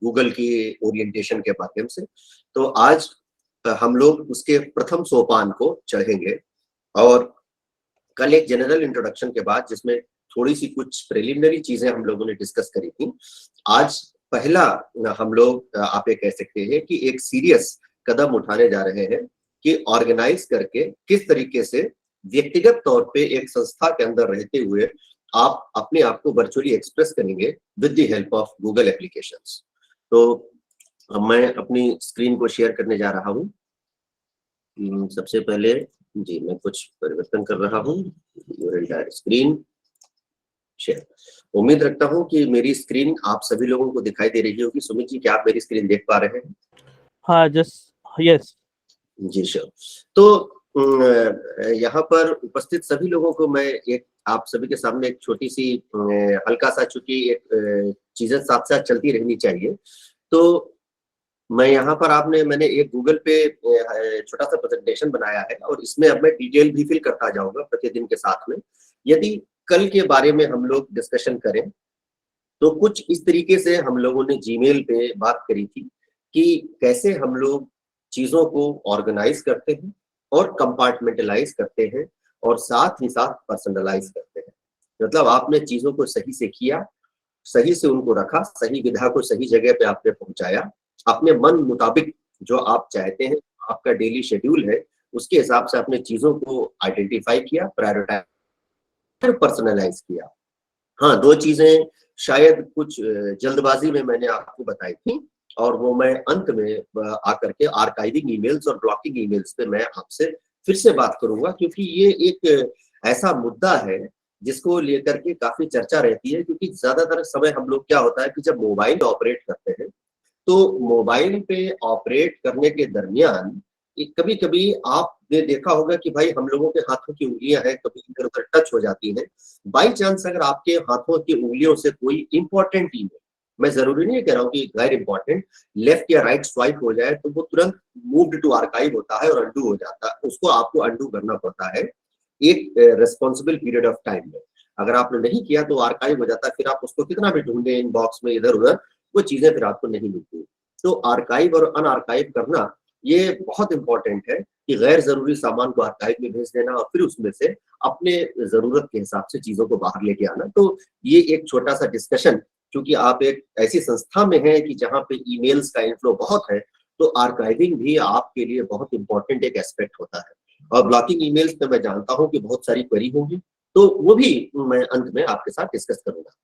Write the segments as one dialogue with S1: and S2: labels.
S1: Google की orientation के माध्यम से। तो आज हम लोग उसके प्रथम सोपान को चढ़ेंगे और कल एक जनरल इंट्रोडक्शन के बाद जिसमें थोड़ी सी कुछ प्रिलिमिनरी चीजें हम लोगों ने डिस्कस करी थी, आज पहला हम लोग आप ये कह सकते हैं कि एक सीरियस कदम उठाने जा रहे हैं कि ऑर्गेनाइज करके किस तरीके से व्यक्तिगत तौर पे एक संस्था के अंदर रहते हुए आप अपने आप को वर्चुअली एक्सप्रेस करेंगे with the help of Google applications. तो मैं अपनी स्क्रीन को शेयर करने जा रहा हूँ। सबसे पहले जी मैं कुछ परिवर्तन कर रहा हूँ। Screen share. उम्मीद रखता हूँ कि मेरी स्क्रीन आप सभी लोगों को दिखाई दे रही होगी। सुमित जी, क्या आप मेरी स्क्रीन देख पा रहे हैं?
S2: हाँ, यस
S1: जी श्योर। तो यहाँ पर उपस्थित सभी लोगों को मैं एक आप सभी के सामने एक छोटी सी हल्का सा, चूंकि एक चीजें साथ साथ चलती रहनी चाहिए, तो मैं यहाँ पर मैंने एक गूगल पे छोटा सा प्रेजेंटेशन बनाया है और इसमें अब मैं डिटेल भी फिल करता जाऊंगा प्रतिदिन के साथ में। यदि कल के बारे में हम लोग डिस्कशन करें तो कुछ इस तरीके से हम लोगों ने जीमेल पे बात करी थी कि कैसे हम लोग चीजों को ऑर्गेनाइज करते हैं और कंपार्टमेंटलाइज करते हैं और साथ ही साथ पर्सनलाइज करते हैं। मतलब आपने चीजों को सही से किया, सही से उनको रखा, सही विधा को सही जगह पे आपने पहुंचाया, अपने मन मुताबिक जो आप चाहते हैं, आपका डेली शेड्यूल है, उसके हिसाब से आपने चीजों को आइडेंटिफाई किया, प्रायोरिटाइज, फिर पर्सनलाइज किया। हाँ, 2 चीजें शायद कुछ जल्दबाजी में मैंने आपको बताई थी और वो मैं अंत में आकर के आर्काइविंग ईमेल्स और ब्लॉकिंग ईमेल्स पे मैं आपसे फिर से बात करूंगा, क्योंकि ये एक ऐसा मुद्दा है जिसको लेकर के काफी चर्चा रहती है। क्योंकि ज्यादातर समय हम लोग क्या होता है कि जब मोबाइल ऑपरेट करते हैं तो मोबाइल पे ऑपरेट करने के दरमियान कभी कभी आपने देखा होगा कि भाई हम लोगों के हाथों की उंगलियां हैं, कभी इधर उधर टच हो जाती हैं। बाई चांस अगर आपके हाथों की उंगलियों से कोई इंपॉर्टेंट ईमेल, मैं जरूरी नहीं कह रहा हूँ कि गैर इंपॉर्टेंट, लेफ्ट या राइट स्वाइप हो जाए तो वो तुरंत मूव्ड टू आर्काइव होता है और अंडू हो जाता है। उसको आपको अंडू करना पड़ता है एक रिस्पॉन्सिबल पीरियड ऑफ टाइम में। अगर आपने नहीं किया तो आर्काइव हो जाता है, फिर आप उसको कितना भी ढूंढे इनबॉक्स में इधर उधर, वो चीजें फिर आपको नहीं मिलती। तो आर्काइव और अनआर्काइव करना ये बहुत इंपॉर्टेंट है कि गैर जरूरी सामान को आर्काइव में भेज देना और फिर उसमें से अपने जरूरत के हिसाब से चीजों को बाहर लेके आना। तो ये एक छोटा सा डिस्कशन, क्योंकि आप एक ऐसी संस्था में हैं कि जहाँ पे ईमेल्स का इनफ्लो बहुत है, तो आर्काइविंग भी आपके लिए बहुत इंपॉर्टेंट एक एस्पेक्ट होता है। और ब्लॉकिंग ईमेल्स में मैं जानता हूँ कि बहुत सारी क्वेरी होंगी, तो वो भी मैं अंत में आपके साथ डिस्कस करूंगा।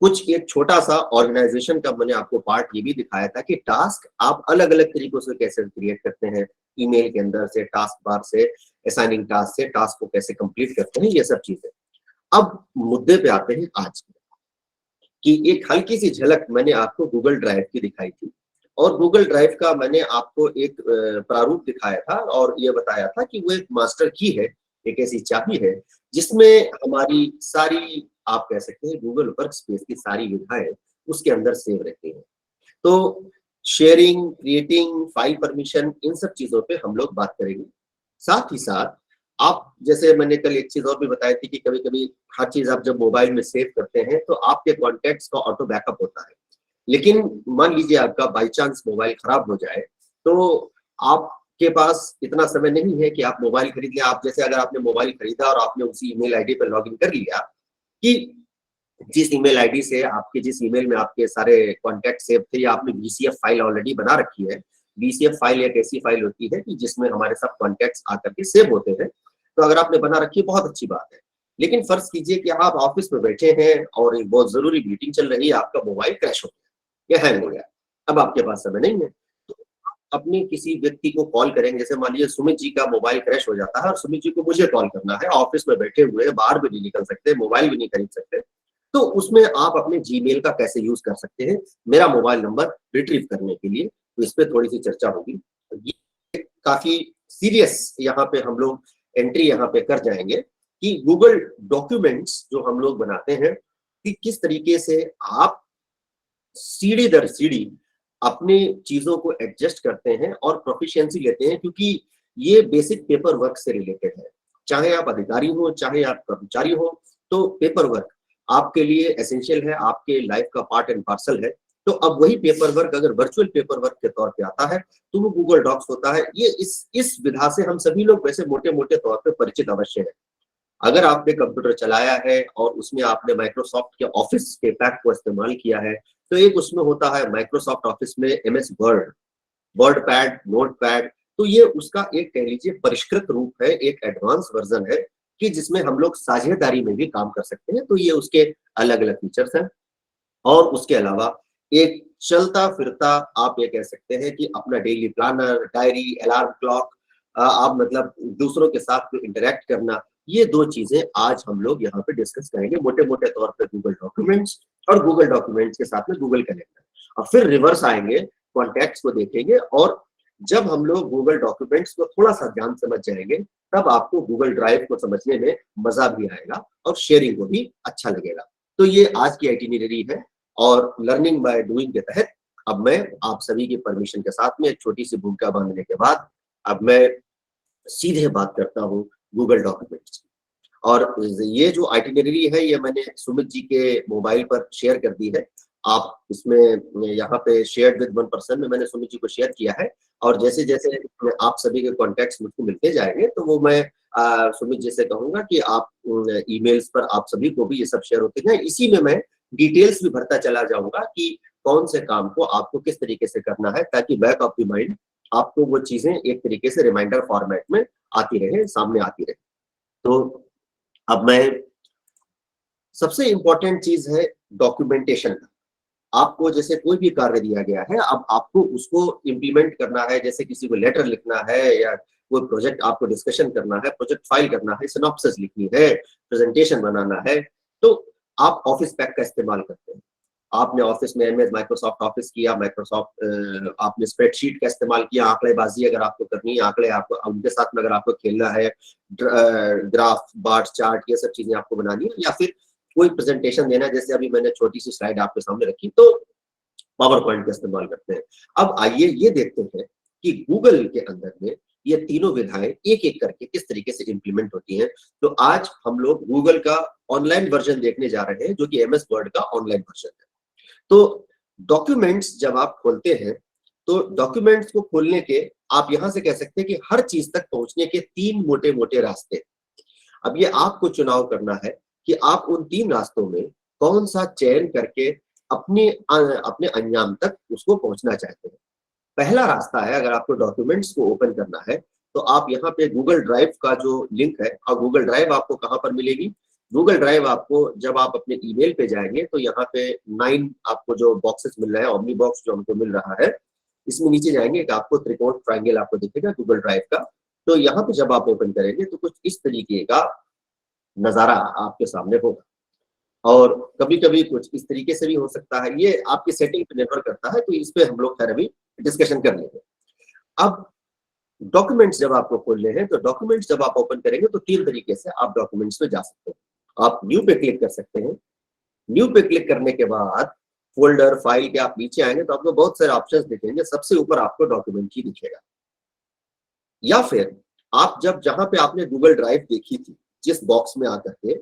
S1: कुछ एक छोटा सा ऑर्गेनाइजेशन का मैंने आपको पार्ट ये भी दिखाया था कि टास्क आप अलग अलग तरीकों से कैसे क्रिएट करते हैं, ईमेल के अंदर से, टास्क बार से, असाइनिंग टास्क से टास्क को कैसे कंप्लीट करते हैं, ये सब चीजें। अब मुद्दे पे आते हैं आज की एक हल्की सी झलक मैंने आपको गूगल ड्राइव की दिखाई थी और गूगल ड्राइव का मैंने आपको एक प्रारूप दिखाया था और ये बताया था कि वो एक मास्टर की है, एक ऐसी चाबी है जिसमें हमारी सारी, आप कह सकते हैं गूगल वर्क स्पेस की सारी विधाएं उसके अंदर सेव रहती हैं। तो शेयरिंग, क्रिएटिंग, फाइल परमिशन, इन सब चीजों पे हम लोग बात करेंगे। साथ ही साथ आप, जैसे मैंने कल एक चीज और भी बताई थी कि कभी कभी हर चीज आप जब मोबाइल में सेव करते हैं तो आपके कॉन्टेक्ट्स का ऑटो बैकअप होता है। लेकिन मान लीजिए आपका बाई चांस मोबाइल खराब हो जाए तो आपके पास इतना समय नहीं है कि आप मोबाइल खरीद लें। आप जैसे अगर आपने मोबाइल खरीदा और आपने उसी ईमेल आईडी पर लॉगिन कर लिया कि जिस ईमेल आईडी से आपके, जिस ईमेल में आपके सारे कॉन्टैक्ट सेव थे, या आपने वीसीएफ फाइल ऑलरेडी बना रखी है। वीसीएफ फाइल एक ऐसी फाइल होती है कि जिसमें हमारे सब कॉन्टैक्ट्स आकर के सेव होते हैं। तो अगर आपने बना रखी है बहुत अच्छी बात है। लेकिन फर्ज कीजिए कि आप ऑफिस में बैठे हैं और एक बहुत जरूरी मीटिंग चल रही है, आपका मोबाइल क्रैश हो गया या हैंग हो गया, अब आपके पास समय नहीं है, तो अपने किसी व्यक्ति को कॉल करेंगे। जैसे मान लीजिए सुमित जी का मोबाइल क्रैश हो जाता है और सुमित जी को मुझे कॉल करना है, ऑफिस में बैठे हुए, बाहर भी नहीं निकल सकते, मोबाइल भी नहीं खरीद सकते, तो उसमें आप अपने जीमेल का कैसे यूज कर सकते हैं मेरा मोबाइल नंबर रिट्रीव करने के लिए। तो इस पे थोड़ी सी चर्चा होगी। ये काफी सीरियस यहाँ पे हम लोग एंट्री यहाँ पे कर जाएंगे कि गूगल डॉक्यूमेंट्स जो हम लोग बनाते हैं कि किस तरीके से आप सीढ़ी दर सीढ़ी अपनी चीजों को एडजस्ट करते हैं और प्रोफिशिएंसी लेते हैं, क्योंकि ये बेसिक पेपर वर्क से रिलेटेड है। चाहे आप अधिकारी हो, चाहे आप कर्मचारी हो, तो पेपर वर्क आपके लिए एसेंशियल है, आपके लाइफ का पार्ट एंड पार्सल है। तो अब वही पेपर वर्क अगर वर्चुअल पेपर वर्क के तौर पे आता है तो वो गूगल डॉक्स होता है। ये इस विधा से हम सभी लोग वैसे मोटे मोटे तौर पे परिचित अवश्य है। अगर आपने कंप्यूटर चलाया है और उसमें आपने माइक्रोसॉफ्ट के ऑफिस के पैक को इस्तेमाल किया है, तो एक उसमें होता है माइक्रोसॉफ्ट ऑफिस में MS word, word pad, note pad. तो ये उसका एक कह लीजिए परिष्कृत रूप है, एक एडवांस वर्जन है कि जिसमें हम लोग साझेदारी में भी काम कर सकते हैं। तो ये उसके अलग अलग फीचर्स हैं। और उसके अलावा एक चलता फिरता आप ये कह सकते हैं कि अपना daily planner, diary, alarm clock, आप मतलब दूसरों के साथ इंटरेक्ट करना, ये दो चीजें आज हम लोग यहाँ पे डिस्कस करेंगे मोटे मोटे तौर पे। गूगल डॉक्यूमेंट्स और गूगल डॉक्यूमेंट्स के साथ में गूगल कैलेंडर, और फिर रिवर्स आएंगे, कॉन्टैक्ट्स को देखेंगे। और जब हम लोग गूगल डॉक्यूमेंट्स को थोड़ा सा ध्यान समझ जाएंगे तब आपको गूगल ड्राइव को समझने में मजा भी आएगा और शेयरिंग को भी अच्छा लगेगा। तो ये आज की आइटिनरी है। और लर्निंग बाय डूइंग के तहत अब मैं आप सभी की परमिशन के साथ में एक छोटी सी भूमिका बांधने के बाद अब मैं सीधे बात करता हूँ गूगल डॉक्यूमेंट्स की। और ये जो आइटिनरी है ये मैंने सुमित जी के मोबाइल पर शेयर कर दी है। आप इसमें यहाँ पे शेयर विद वन पर्सन में मैंने सुमित जी को शेयर किया है। और जैसे जैसे आप सभी के कॉन्टेक्ट्स मुझको मिलते जाएंगे तो वो मैं सुमित जी से कहूंगा कि आप ईमेल्स पर आप सभी को भी ये सब शेयर होते जाए। इसी में मैं डिटेल्स भी भरता चला जाऊंगा कि कौन से काम को आपको किस तरीके से करना है, ताकि बैक ऑफ द माइंड आपको वो चीजें एक तरीके से रिमाइंडर फॉर्मेट में आती रहे, सामने आती रहे। तो अब मैं सबसे इंपॉर्टेंट चीज है डॉक्यूमेंटेशन का। आपको जैसे कोई भी कार्य दिया गया है, अब आपको उसको इम्प्लीमेंट करना है। जैसे किसी को लेटर लिखना है या कोई प्रोजेक्ट आपको डिस्कशन करना है, प्रोजेक्ट फाइल करना है, सिनॉप्सिस लिखनी है, प्रेजेंटेशन बनाना है, तो आप ऑफिस पैक का इस्तेमाल करते हैं। आपने ऑफिस में एमएस माइक्रोसॉफ्ट ऑफिस किया, माइक्रोसॉफ्ट आपने स्प्रेडशीट का इस्तेमाल किया, आंकड़ेबाजी अगर आपको करनी है, आंकड़े आपको उनके साथ में अगर आपको खेलना है, ग्राफ, बार चार्ट, ये सब चीजें आपको बनानी है, या फिर कोई प्रेजेंटेशन देना है, जैसे अभी मैंने छोटी सी स्लाइड आपके सामने रखी, तो पावर पॉइंट का इस्तेमाल करते हैं। अब आइए ये देखते हैं कि गूगल के अंदर में ये तीनों विधाएं एक एक करके किस तरीके से इंप्लीमेंट होती हैं। तो आज हम लोग गूगल का ऑनलाइन वर्जन देखने जा रहे हैं, जो कि एमएस वर्ड का ऑनलाइन वर्जन है। तो डॉक्यूमेंट्स जब आप खोलते हैं तो डॉक्यूमेंट्स को खोलने के आप यहां से कह सकते हैं कि हर चीज तक पहुंचने के तीन मोटे मोटे रास्ते। अब ये आपको चुनाव करना है कि आप उन तीन रास्तों में कौन सा चयन करके अपने अंजाम तक उसको पहुंचना चाहते हैं। पहला रास्ता है, अगर आपको डॉक्यूमेंट्स को ओपन करना है तो आप यहाँ पे गूगल ड्राइव का जो लिंक है, और गूगल ड्राइव आपको कहाँ पर मिलेगी? गूगल ड्राइव आपको जब आप अपने ईमेल पे जाएंगे तो यहाँ पे 9 आपको जो बॉक्सेस मिल रहे हैं, ओमनी बॉक्स जो हमको मिल रहा है, इसमें नीचे जाएंगे कि आपको त्रिकोण ट्रायंगल आपको दिखेगा गूगल ड्राइव का। तो यहाँ पे जब आप ओपन करेंगे तो कुछ इस तरीके का नजारा आपके सामने होगा। और कभी कभी कुछ इस तरीके से भी हो सकता है, ये आपकी सेटिंग पर निर्भर करता है। तो इस पे हम लोग खैर अभी डिस्कशन कर लेंगे। अब डॉक्यूमेंट्स जब आपको खोलने हैं तो डॉक्यूमेंट्स जब आप ओपन करेंगे तो तीन तरीके से आप डॉक्यूमेंट्स में जा सकते हैं। आप न्यू पे क्लिक कर सकते हैं। न्यू पे क्लिक करने के बाद फोल्डर, फाइल के आप नीचे आएंगे तो आपको बहुत सारे ऑप्शंस दिखेंगे। सबसे ऊपर आपको डॉक्यूमेंट ही दिखेगा। या फिर आप जहां पे आपने गूगल ड्राइव देखी थी, जिस बॉक्स में आकर के,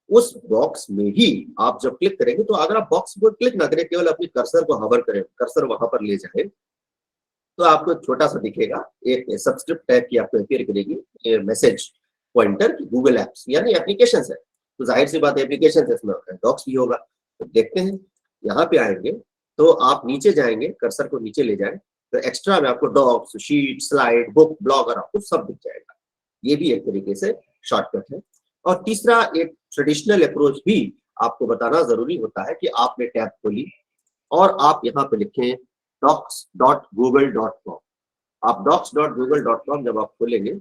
S1: उस बॉक्स में ही आप जब क्लिक करेंगे, तो अगर आप बॉक्स पर क्लिक ना करें, केवल अपनी कर्सर को हवर करें, कर्सर वहां पर ले जाए, तो आपको छोटा सा दिखेगा, एक सब्सक्रिप्ट टाइप की आपको अपीयर करेगी मैसेज पॉइंटर की गूगल एप्स यानी एप्लीकेशंस है। तो जाहिर सी बात एप्लीकेशन है, इसमें डॉक्स भी होगा। तो देखते हैं, यहाँ पे आएंगे तो आप नीचे जाएंगे, कर्सर को नीचे ले जाएं तो एक्स्ट्रा में आपको docs, sheet, slide, book, Blogger आपको सब दिख जाएगा। ये भी एक तरीके से शॉर्टकट है। और तीसरा एक ट्रेडिशनल अप्रोच भी आपको बताना जरूरी होता है कि आपने टैब खोली और आप यहाँ पे लिखें docs.google.com। आप docs.google.com जब आप खोलेंगे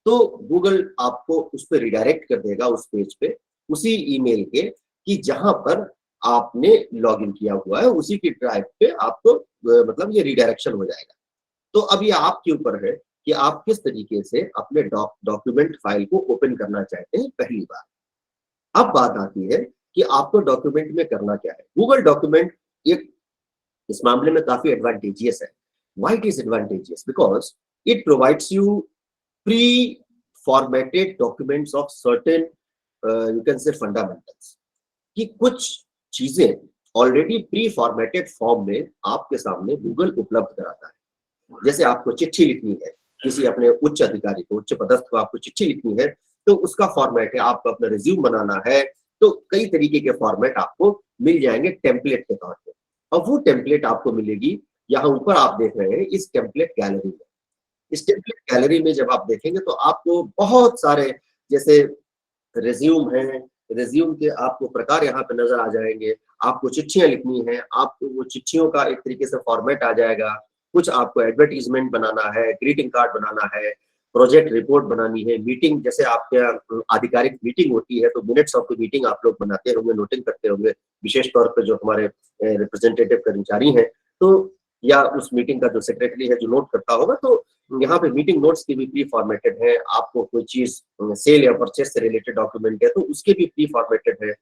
S1: तो गूगल आपको उस पर रिडायरेक्ट कर देगा, उस पेज पे, उसी ईमेल के, कि जहां पर आपने लॉगिन किया हुआ है, उसी की ड्राइव पे आपको मतलब ये रिडायरेक्शन हो जाएगा। तो अब ये आपके ऊपर है कि आप किस तरीके से अपने डॉक्यूमेंट फाइल को ओपन करना चाहते हैं पहली बार। अब बात आती है कि आपको डॉक्यूमेंट में करना क्या है। गूगल डॉक्यूमेंट एक इस मामले में काफी एडवांटेजियस है। Why it is advantageous? Because it provides you pre-formatted documents of certain you can say fundamentals। कि कुछ चीजें ऑलरेडी प्री फॉर्मेटेड फॉर्म में आपके सामने गूगल उपलब्ध कराता है। जैसे आपको चिट्ठी लिखनी है किसी अपने उच्च अधिकारी को, उच्च पदस्थ को आपको चिट्ठी लिखनी है, तो उसका फॉर्मेट है, आपको अपना रिज्यूम बनाना है, तो कई तरीके के फॉर्मेट आपको मिल जाएंगे टेम्पलेट के तौर पे। अब वो टेम्पलेट आपको मिलेगी, यहाँ ऊपर आप देख रहे हैं इस टेम्पलेट गैलरी में। इस टेम्पलेट गैलरी में जब आप देखेंगे तो आपको बहुत सारे, जैसे रिज्यूम है, रिज्यूम के आपको प्रकार यहाँ पे नजर आ जाएंगे। आपको चिट्ठियां लिखनी है, आपको वो चिट्ठियों का एक तरीके से फॉर्मेट आ जाएगा। कुछ आपको एडवर्टीजमेंट बनाना है, ग्रीटिंग कार्ड बनाना है, प्रोजेक्ट रिपोर्ट बनानी है, मीटिंग, जैसे आपके आधिकारिक मीटिंग होती है तो मिनट्स ऑफ द मीटिंग आप लोग बनाते होंगे, नोटिंग करते होंगे, विशेष तौर पर जो हमारे रिप्रेजेंटेटिव कर्मचारी हैं, तो या उस मीटिंग का जो सेक्रेटरी है जो नोट करता होगा, तो यहाँ पे मीटिंग नोट्स की भी प्री फॉर्मेटेड है। आपको कोई चीज सेल या परचेस से रिलेटेड डॉक्यूमेंट है तो उसके भी प्री फॉर्मेटेड है।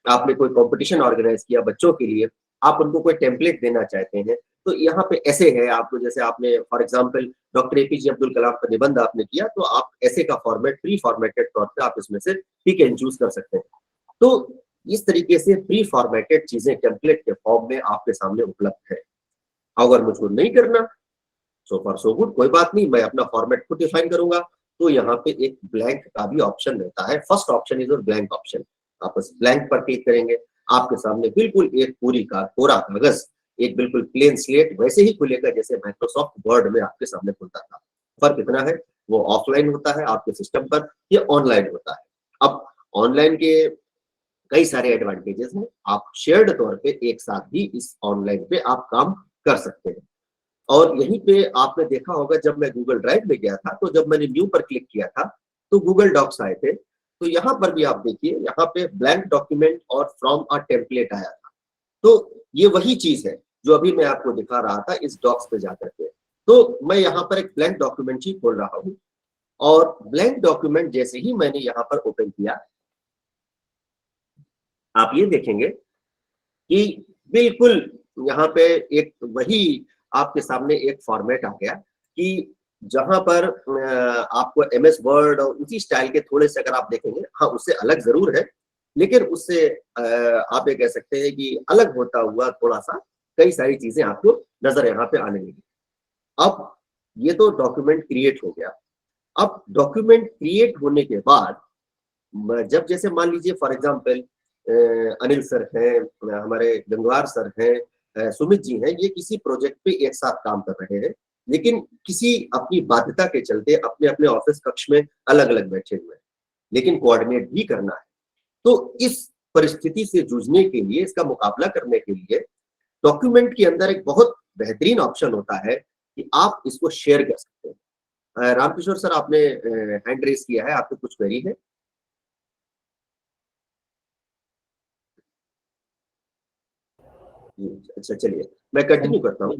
S1: आपने कोई कंपटीशन ऑर्गेनाइज किया बच्चों के लिए, आप उनको कोई टेम्पलेट देना चाहते हैं, तो यहाँ पे ऐसे है। आपको जैसे आपने for example doctor APJ Abdul Kalam पर निबंध आपने किया, तो आप ऐसे का फॉर्मेट प्री फॉर्मेटेड तौर पे आप इसमें से पिक एंड चूज कर सकते हैं। तो इस तरीके से प्री फॉर्मेटेड चीजें टेम्पलेट के फॉर्म में आपके सामने उपलब्ध है। अगर मुझको नहीं करना, सो फॉर सो गुड, कोई बात नहीं, मैं अपना फॉर्मेट खुद डिफाइन करूंगा। तो यहाँ पे एक ब्लैंक का भी ऑप्शन रहता है। फर्स्ट ऑप्शन इज और ब्लैंक ऑप्शन। आप बस ब्लैंक पर क्लिक करेंगे, आपके सामने बिल्कुल एक पूरी का कोरा कागज, एक बिल्कुल प्लेन स्लेट वैसे ही खुलेगा जैसे माइक्रोसॉफ्ट वर्ड में आपके सामने खुलता था। फर्क इतना है, वो ऑफलाइन होता है आपके सिस्टम पर, ये ऑनलाइन होता है। अब ऑनलाइन के कई सारे एडवांटेजेस हैं। आप शेयर्ड तौर पे एक साथ भी इस ऑनलाइन पे आप काम कर सकते हैं। और यहीं पे आपने देखा होगा, जब मैं गूगल ड्राइव में गया था तो जब मैंने न्यू पर क्लिक किया था तो गूगल डॉक्स आए थे। तो यहाँ पर भी आप देखिए, यहाँ पे ब्लैंक डॉक्यूमेंट और फ्रॉम अ टेम्पलेट आया था। तो ये वही चीज है जो अभी मैं आपको दिखा रहा था इस डॉक्स पे जाकर के। तो मैं यहाँ पर एक ब्लैंक डॉक्यूमेंट ही खोल रहा हूँ, और ब्लैंक डॉक्यूमेंट जैसे ही मैंने यहाँ पर ओपन किया, आप ये देखेंगे कि बिल्कुल यहाँ पे एक वही आपके सामने एक फॉर्मेट आ गया कि जहां पर आपको एमएस वर्ड और उसी स्टाइल के थोड़े से अगर आप देखेंगे, हाँ उससे अलग जरूर है, लेकिन उससे आप ये कह सकते हैं कि अलग होता हुआ थोड़ा सा कई सारी चीजें आपको नजर यहाँ पे आने लगी। अब ये तो डॉक्यूमेंट क्रिएट हो गया। अब डॉक्यूमेंट क्रिएट होने के बाद जब जैसे मान लीजिए फॉर एग्जांपल अनिल सर हैं, हमारे गंगवार सर हैं, सुमित जी हैं, ये किसी प्रोजेक्ट पे एक साथ काम कर रहे हैं, लेकिन किसी अपनी बाध्यता के चलते अपने अपने ऑफिस कक्ष में अलग अलग बैठे हुए हैं, लेकिन कोऑर्डिनेट भी करना है। तो इस परिस्थिति से जूझने के लिए, इसका मुकाबला करने के लिए डॉक्यूमेंट के अंदर एक बहुत बेहतरीन ऑप्शन होता है कि आप इसको शेयर कर सकते हैं। रामकिशोर सर, आपने हैंड रेस किया है, आपको कुछ क्वेरी है? अच्छा चलिए, मैं कंटिन्यू करता हूँ।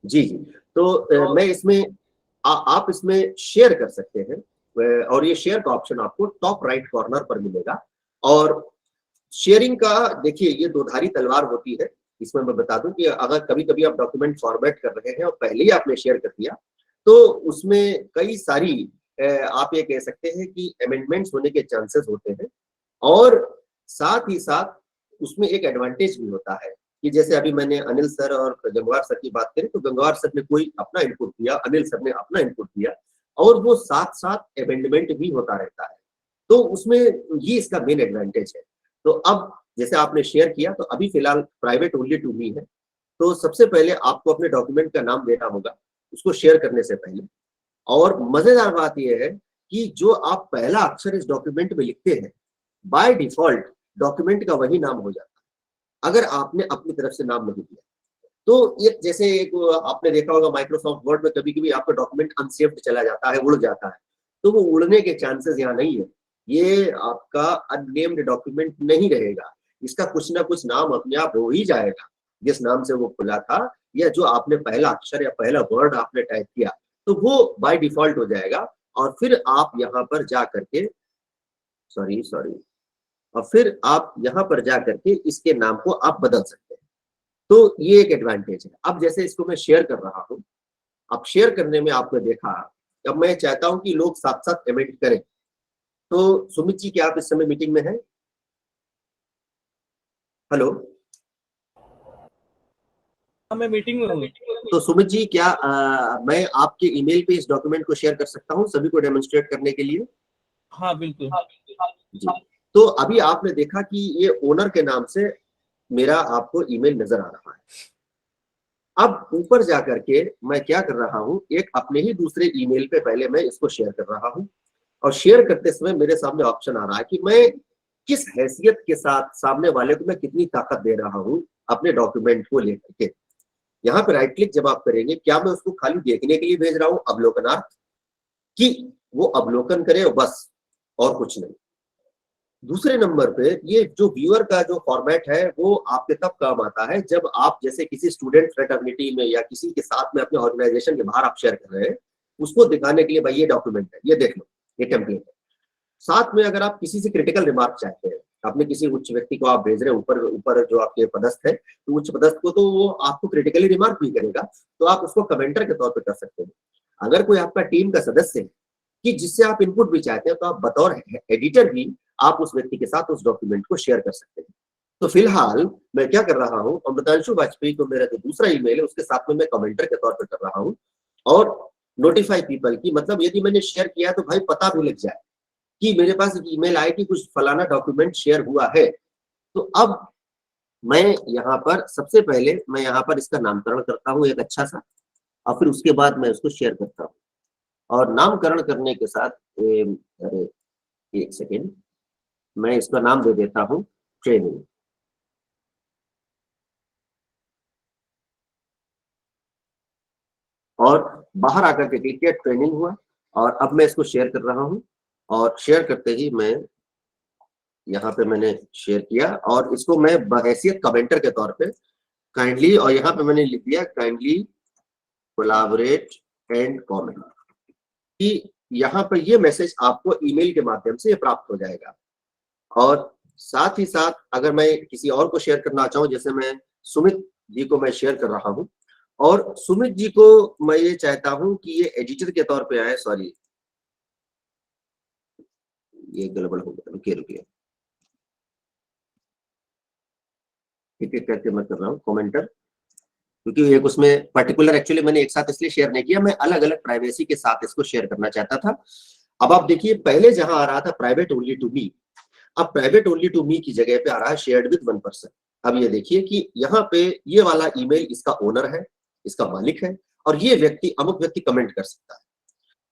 S1: जी जी। तो मैं इसमें आप इसमें शेयर कर सकते हैं, और ये शेयर का ऑप्शन आपको टॉप राइट कॉर्नर पर मिलेगा। और शेयरिंग का देखिए, ये दोधारी तलवार होती है। इसमें मैं बता दूं कि अगर कभी कभी आप डॉक्यूमेंट फॉर्मेट कर रहे हैं और पहले ही आपने शेयर कर दिया, तो उसमें कई सारी आप ये कह सकते हैं कि अमेंडमेंट्स होने के चांसेस होते हैं। और साथ ही साथ उसमें एक एडवांटेज भी होता है कि जैसे अभी मैंने अनिल सर और गंगवार सर की बात करी, तो गंगवार सर ने कोई अपना इनपुट दिया, अनिल सर ने अपना इनपुट दिया, और वो साथ साथ अमेंडमेंट भी होता रहता है। तो उसमें ये इसका मेन एडवांटेज है। तो अब जैसे आपने शेयर किया, तो अभी फिलहाल प्राइवेट ओनली टू मी है। तो सबसे पहले आपको अपने डॉक्यूमेंट का नाम देना होगा उसको शेयर करने से पहले। और मजेदार बात यह है कि जो आप पहला अक्षर इस डॉक्यूमेंट में लिखते हैं, बाय डिफॉल्ट डॉक्यूमेंट का वही नाम हो जाता है, अगर आपने अपनी तरफ से नाम नहीं दिया। तो ये जैसे एक आपने देखा होगा माइक्रोसॉफ्ट वर्ड में कभी कभी आपका डॉक्यूमेंट अनसेव्ड चला जाता है, उड़ जाता है, तो वो उड़ने के चांसेस यहाँ नहीं है। ये आपका अननेम्ड डॉक्यूमेंट नहीं रहेगा, इसका कुछ ना कुछ नाम अपने आप हो ही जाएगा, जिस नाम से वो खुला था, या जो आपने पहला अक्षर या पहला वर्ड आपने टाइप किया, तो वो बाय डिफॉल्ट हो जाएगा। और फिर आप यहाँ पर जा करके सॉरी सॉरी और फिर आप यहाँ पर जा करके इसके नाम को आप बदल सकते हैं। तो ये एक एडवांटेज है। अब जैसे इसको मैं शेयर कर रहा हूँ, अब शेयर करने में आपने देखा, अब मैं चाहता हूं कि लोग साथ साथ कमेंट करें। तो सुमित जी, क्या आप इस समय मीटिंग में हैं? हेलो।
S2: मैं मीटिंग में हूँ।
S1: तो सुमित जी, क्या मैं आपके ईमेल पे इस डॉक्यूमेंट को शेयर कर सकता हूँ सभी को डेमोन्स्ट्रेट करने के लिए?
S2: हाँ बिल्कुल।
S1: जी। तो अभी आपने देखा कि ये ओनर के नाम से मेरा आपको ईमेल नजर आ रहा है। अब ऊपर जाकर के मैं क्या कर रहा हूं, एक अपने ही दूसरे ईमेल पे पहले मैं इसको शेयर कर रहा हूं, और शेयर करते समय मेरे सामने ऑप्शन आ रहा है कि मैं किस हैसियत के साथ सामने वाले को मैं कितनी ताकत दे रहा हूं अपने डॉक्यूमेंट को लेकर के। यहाँ पे राइट क्लिक जब आप करेंगे, क्या मैं उसको खाली देखने के लिए भेज रहा हूं अवलोकनार्थ, कि वो अवलोकन करे बस और कुछ नहीं। दूसरे नंबर पे ये जो व्यूअर का जो फॉर्मेट है वो आपके तब काम आता है जब आप जैसे किसी स्टूडेंट फ्रेटर्निटी में या किसी के साथ में अपने ऑर्गेनाइजेशन के बाहर आप शेयर कर रहे हैं, उसको दिखाने के लिए भाई ये डॉक्यूमेंट है, ये देख लो, ये टेम्पलेट है। साथ में अगर आप किसी से क्रिटिकल रिमार्क चाहते हैं, अपने किसी उच्च व्यक्ति को आप भेज रहे हैं, ऊपर ऊपर जो आपके पदस्थ है, तो उच्च पदस्थ को तो वो आपको क्रिटिकली रिमार्क भी करेगा, तो आप उसको कमेंटर के तौर पर कर सकते हैं। अगर कोई आपका टीम का सदस्य है कि जिससे आप इनपुट भी चाहते हैं, तो आप बतौर एडिटर भी आप उस व्यक्ति के साथ उस डॉक्यूमेंट को शेयर कर सकते हैं। तो फिलहाल मैं क्या कर रहा हूं, अमृतांशु वाजपेयी को मेरा जो दूसरा ईमेल है उसके साथ में मैं कमेंटर के तौर पर कर रहा हूं, और नोटिफाई पीपल की मतलब यदि मैंने शेयर किया तो भाई पता भी लग जाए कि मेरे पास एक ईमेल आए कि कुछ फलाना डॉक्यूमेंट शेयर हुआ है। तो अब मैं यहाँ पर सबसे पहले मैं यहाँ पर इसका नामकरण करता हूँ एक अच्छा सा, और फिर उसके बाद मैं उसको शेयर करता हूँ। और नामकरण करने के साथ अरे एक सेकेंड, मैं इसका नाम दे देता हूं ट्रेनिंग। और बाहर आकर के क्लिक किया, ट्रेनिंग हुआ, और अब मैं इसको शेयर कर रहा हूं। और शेयर करते ही मैं यहाँ पे मैंने शेयर किया, और इसको मैं बहैसियत कमेंटर के तौर पे काइंडली, और यहाँ पे मैंने लिख दिया काइंडली कोलैबोरेट एंड कमेंट, कि यहाँ पर ये मैसेज आपको ईमेल के माध्यम से प्राप्त हो जाएगा। और साथ ही साथ अगर मैं किसी और को शेयर करना चाहूँ, जैसे मैं सुमित जी को मैं शेयर कर रहा हूँ, और सुमित जी को मैं ये चाहता हूं कि ये एडिटर के तौर पे आए, सॉरी ये गड़बड़ हो गया, रुकिए रुकिए, ठीक है करके मैं कर रहा हूँ कमेंटर, क्योंकि एक उसमें पर्टिकुलर एक्चुअली मैंने एक साथ इसलिए शेयर नहीं किया, मैं अलग अलग प्राइवेसी के साथ इसको शेयर करना चाहता था। अब आप देखिए, पहले जहां आ रहा था प्राइवेट ओनली टू मी, अब प्राइवेट ओनली टू मी की जगह पे आ रहा है शेयर्ड विद 1%। अब ये देखिए कि यहाँ पे ये वाला ईमेल इसका ओनर है, इसका मालिक है, और ये व्यक्ति अमुक व्यक्ति कमेंट कर सकता है।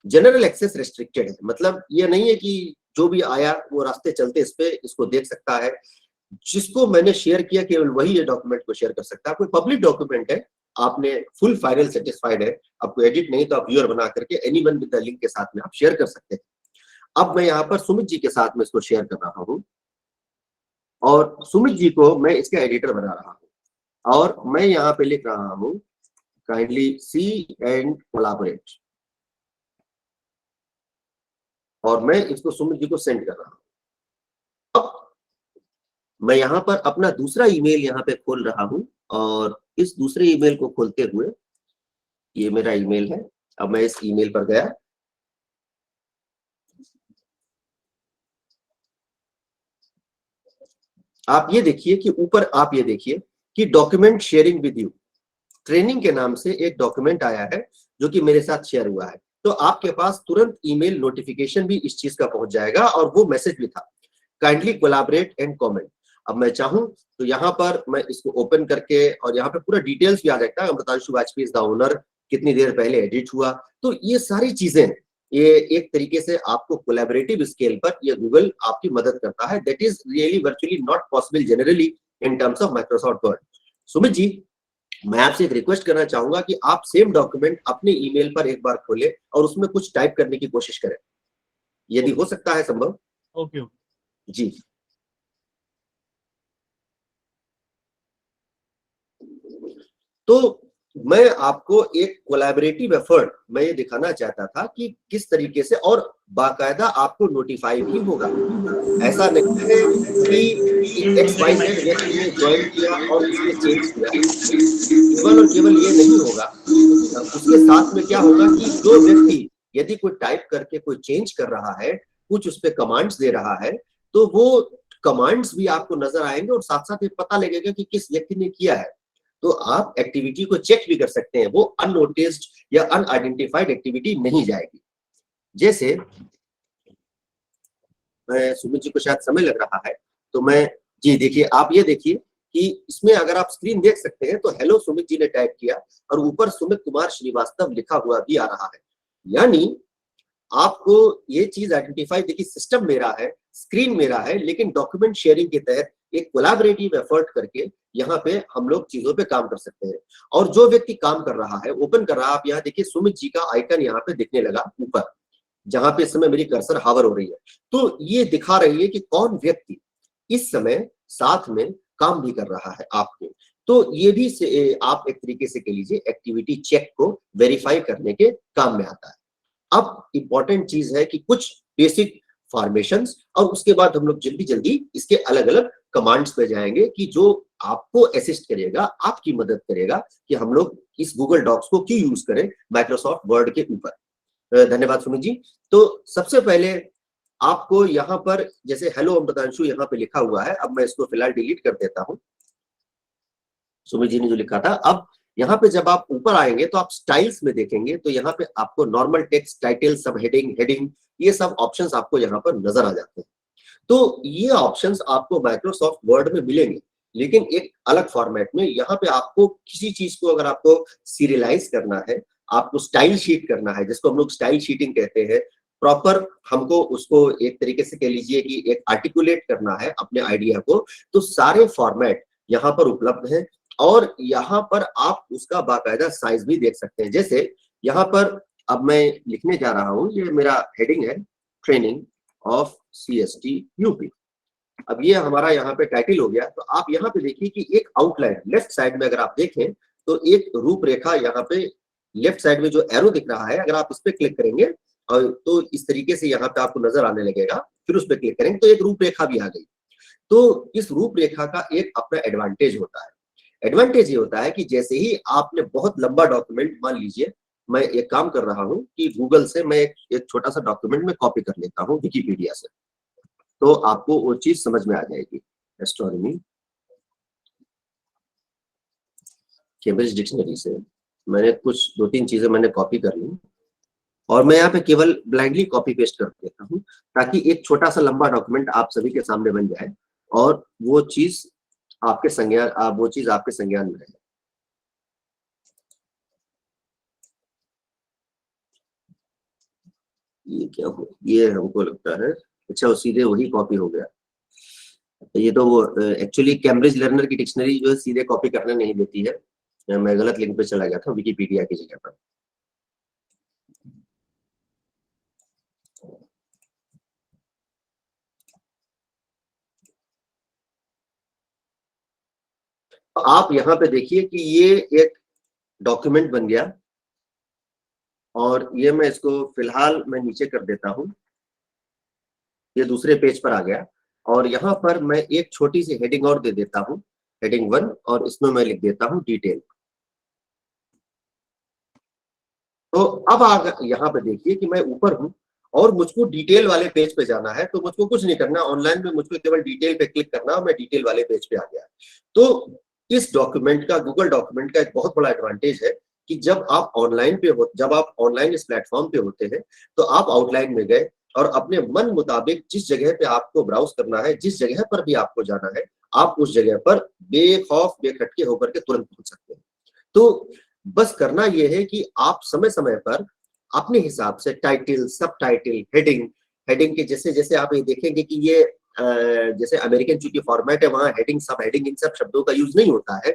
S1: जनरल एक्सेस रेस्ट्रिक्टेड है, मतलब ये नहीं है कि जो भी आया वो रास्ते चलते इस पे इसको देख सकता है। जिसको मैंने शेयर किया केवल वही ये डॉक्यूमेंट को शेयर कर सकता है। कोई पब्लिक डॉक्यूमेंट है, आपने फुल फाइनल सेटिस्फाइड है, आपको एडिट नहीं तो आप व्यूअर बना करके एनीवन विद द लिंक के साथ में आप शेयर कर सकते हैं। अब मैं यहाँ पर सुमित जी के साथ में इसको शेयर कर रहा हूँ, और सुमित जी को मैं इसका एडिटर बना रहा हूँ, और मैं यहाँ पे लिख रहा हूँ काइंडली सी एंड कोलैबोरेट, और मैं इसको सुमित जी को सेंड कर रहा हूँ। अब मैं यहाँ पर अपना दूसरा ईमेल यहाँ पे खोल रहा हूँ, और इस दूसरे ईमेल को खोलते हुए, ये मेरा ईमेल है, अब मैं इस ईमेल पर गया, आप ये देखिए कि ऊपर आप ये देखिए कि document sharing with you training के नाम से एक डॉक्यूमेंट आया है जो कि मेरे साथ शेयर हुआ है। तो आपके पास तुरंत ईमेल नोटिफिकेशन भी इस चीज का पहुंच जाएगा, और वो मैसेज भी था काइंडली कोलैबोरेट एंड कमेंट। अब मैं चाहूं तो यहाँ पर मैं इसको ओपन करके, और यहाँ पे पूरा डिटेल्स भी आ जाता है, Amritanshu Vajpayee is the owner, कितनी देर पहले एडिट हुआ, तो ये सारी चीजें, ये एक तरीके से आपको कोलैबोरेटिव स्केल पर ये गूगल आपकी मदद करता है। That is really virtually not possible generally in terms of Microsoft Word. Sumit ji, मैं आपसे एक रिक्वेस्ट करना चाहूंगा कि आप सेम डॉक्यूमेंट अपने ईमेल पर एक बार खोलें और उसमें कुछ टाइप करने की कोशिश करें, यदि हो सकता है संभव।
S2: ओके
S1: जी, तो मैं आपको एक कोलैबोरेटिव एफर्ट मैं ये दिखाना चाहता था कि किस तरीके से, और बाकायदा आपको नोटिफाई भी होगा। ऐसा नहीं है कि XYZ व्यक्ति ने ज्वाइन किया और उसने चेंज किया, केवल और केवल ये नहीं होगा। उसके साथ में क्या होगा कि जो व्यक्ति यदि कोई टाइप करके कोई चेंज कर रहा है, कुछ उस पर कमांड्स दे रहा है, तो वो कमांड्स भी आपको नजर आएंगे, और साथ साथ ये पता लगेगा कि किस व्यक्ति ने किया है। तो आप एक्टिविटी को चेक भी कर सकते हैं, वो अननोटिस्ड या अनआइडेंटिफाइड एक्टिविटी नहीं जाएगी। जैसे मैं सुमित जी को शायद समय लग रहा है, तो मैं जी देखिए, आप ये देखिए कि इसमें अगर आप स्क्रीन देख सकते हैं तो हेलो सुमित जी ने टाइप किया और ऊपर सुमित कुमार श्रीवास्तव लिखा हुआ भी आ रहा है। यानी आपको ये चीज आइडेंटिफाई, देखिए सिस्टम मेरा है, स्क्रीन मेरा है, लेकिन डॉक्यूमेंट शेयरिंग के तहत एक कोलैबोरेटिव एफर्ट करके यहाँ पे हम लोग चीजों पे काम कर सकते हैं। और जो व्यक्ति काम कर रहा है, ओपन कर रहा है, आप यहाँ देखिए सुमित जी का आइकन यहाँ पे दिखने लगा ऊपर, जहां पे इस समय मेरी कर्सर हावर हो रही है। तो ये दिखा रही है कि कौन व्यक्ति इस समय साथ में काम भी कर रहा है आपके। तो ये भी आप एक तरीके से कह लीजिए एक्टिविटी चेक को वेरीफाई करने के काम में आता है। अब इंपॉर्टेंट चीज है कि कुछ बेसिक फॉर्मेशंस और उसके बाद हम लोग जल्दी जल्दी इसके अलग अलग कमांड्स पे जाएंगे कि जो आपको असिस्ट करेगा, आपकी मदद करेगा कि हम लोग इस गूगल डॉक्स को क्यों यूज करें माइक्रोसॉफ्ट वर्ड के ऊपर। धन्यवाद सुमित जी। तो सबसे पहले आपको यहाँ पर जैसे हेलो अमृतांशु यहाँ पे लिखा हुआ है, अब मैं इसको फिलहाल डिलीट कर देता हूँ, सुमित जी ने जो लिखा था। अब यहाँ पे जब आप ऊपर आएंगे तो आप स्टाइल्स में देखेंगे तो यहाँ पे आपको नॉर्मल टेक्स्ट, टाइटल, सब हेडिंग, ये सब ऑप्शंस आपको यहाँ पर नजर आ जाते हैं। तो ये ऑप्शंस आपको माइक्रोसॉफ्ट वर्ड में मिलेंगे, लेकिन एक अलग फॉर्मेट में। यहाँ पे आपको किसी चीज को अगर आपको सीरियलाइज करना है, आपको स्टाइल शीट करना है, जिसको हम लोग स्टाइल शीटिंग कहते हैं, प्रॉपर हमको उसको एक तरीके से कह लीजिए कि एक आर्टिकुलेट करना है अपने आइडिया को, तो सारे फॉर्मेट यहाँ पर उपलब्ध है। और यहाँ पर आप उसका बाकायदा साइज भी देख सकते हैं। जैसे यहाँ पर अब मैं लिखने जा रहा हूँ, ये मेरा हेडिंग है, ट्रेनिंग ऑफ CST UP। अब ये हमारा यहाँ पे टाइटल हो गया। तो आप यहाँ पे देखिए कि एक आउटलाइन लेफ्ट साइड में अगर आप देखें तो एक रूपरेखा यहाँ पे लेफ्ट साइड में जो एरो दिख रहा है, अगर आप इस पे क्लिक करेंगे और तो इस तरीके से यहाँ पे आपको नजर आने लगेगा, फिर उस पर क्लिक करेंगे तो एक रूपरेखा भी आ गई। तो इस रूपरेखा का एक अपना एडवांटेज होता है। एडवांटेज ये होता है कि जैसे ही आपने बहुत लंबा डॉक्यूमेंट, मान लीजिए मैं एक काम कर रहा हूँ कि गूगल से मैं एक छोटा सा डॉक्यूमेंट में कॉपी कर लेता हूँ विकिपीडिया से, तो आपको वो चीज समझ में आ जाएगी। एस्ट्रोनॉमी केम्ब्रिज डिक्शनरी से मैंने कुछ 2-3 चीजें मैंने कॉपी कर ली और मैं यहाँ पे केवल ब्लाइंडली कॉपी पेस्ट कर देता हूँ, ताकि एक छोटा सा लंबा डॉक्यूमेंट आप सभी के सामने बन जाए और वो चीज आपके संज्ञान में रहे। ये क्या हो, ये हमको लगता है, अच्छा वो सीधे वही कॉपी हो गया। ये तो वो एक्चुअली कैम्ब्रिज लर्नर की डिक्शनरी जो है सीधे कॉपी करने नहीं देती है, मैं गलत लिंक पे चला गया था विकिपीडिया की जगह पर। तो आप यहाँ पे देखिए कि ये एक डॉक्यूमेंट बन गया और ये मैं इसको फिलहाल मैं नीचे कर देता हूँ, ये दूसरे पेज पर आ गया। और यहाँ पर मैं एक छोटी सी हेडिंग और दे देता हूँ, हेडिंग 1, और इसमें मैं लिख देता हूँ डिटेल। तो अब यहाँ पे देखिए कि मैं ऊपर हूँ और मुझको डिटेल वाले पेज पे जाना है, तो मुझको कुछ नहीं करना, ऑनलाइन में मुझको केवल डिटेल पे क्लिक करना और मैं डिटेल वाले पेज पे आ गया। तो इस डॉक्यूमेंट का, गूगल डॉक्यूमेंट का एक बहुत बड़ा एडवांटेज है कि जब आप ऑनलाइन इस प्लेटफॉर्म पे होते हैं तो आप आउटलाइन में गए और अपने मन मुताबिक जिस जगह पे आपको ब्राउज करना है, जिस जगह पर भी आपको जाना है, आप उस जगह पर बेखौफ बेखटके होकर के तुरंत पहुंच सकते हैं। तो बस करना यह है कि आप समय समय पर अपने हिसाब से टाइटल, सब टाइटल, हेडिंग के जैसे जैसे आप ये देखेंगे कि ये जैसे अमेरिकन चूंकि फॉर्मेट है, वहां हेडिंग, सब हेडिंग, इन सब शब्दों का यूज नहीं होता है।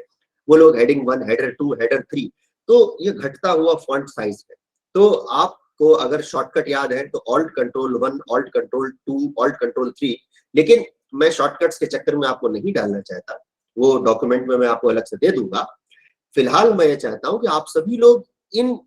S1: वो लोग हेडिंग 1, हेडर 2, हेडर 3, तो ये घटता हुआ फॉन्ट साइज है। तो आपको अगर शॉर्टकट याद है तो alt control 1, alt control 2, alt control 3, लेकिन मैं शॉर्टकट्स के चक्कर में आपको नहीं डालना चाहता, वो डॉक्यूमेंट में मैं आपको अलग से दे दूंगा। फिलहाल मैं ये चाहता हूं कि आप सभी लोग इन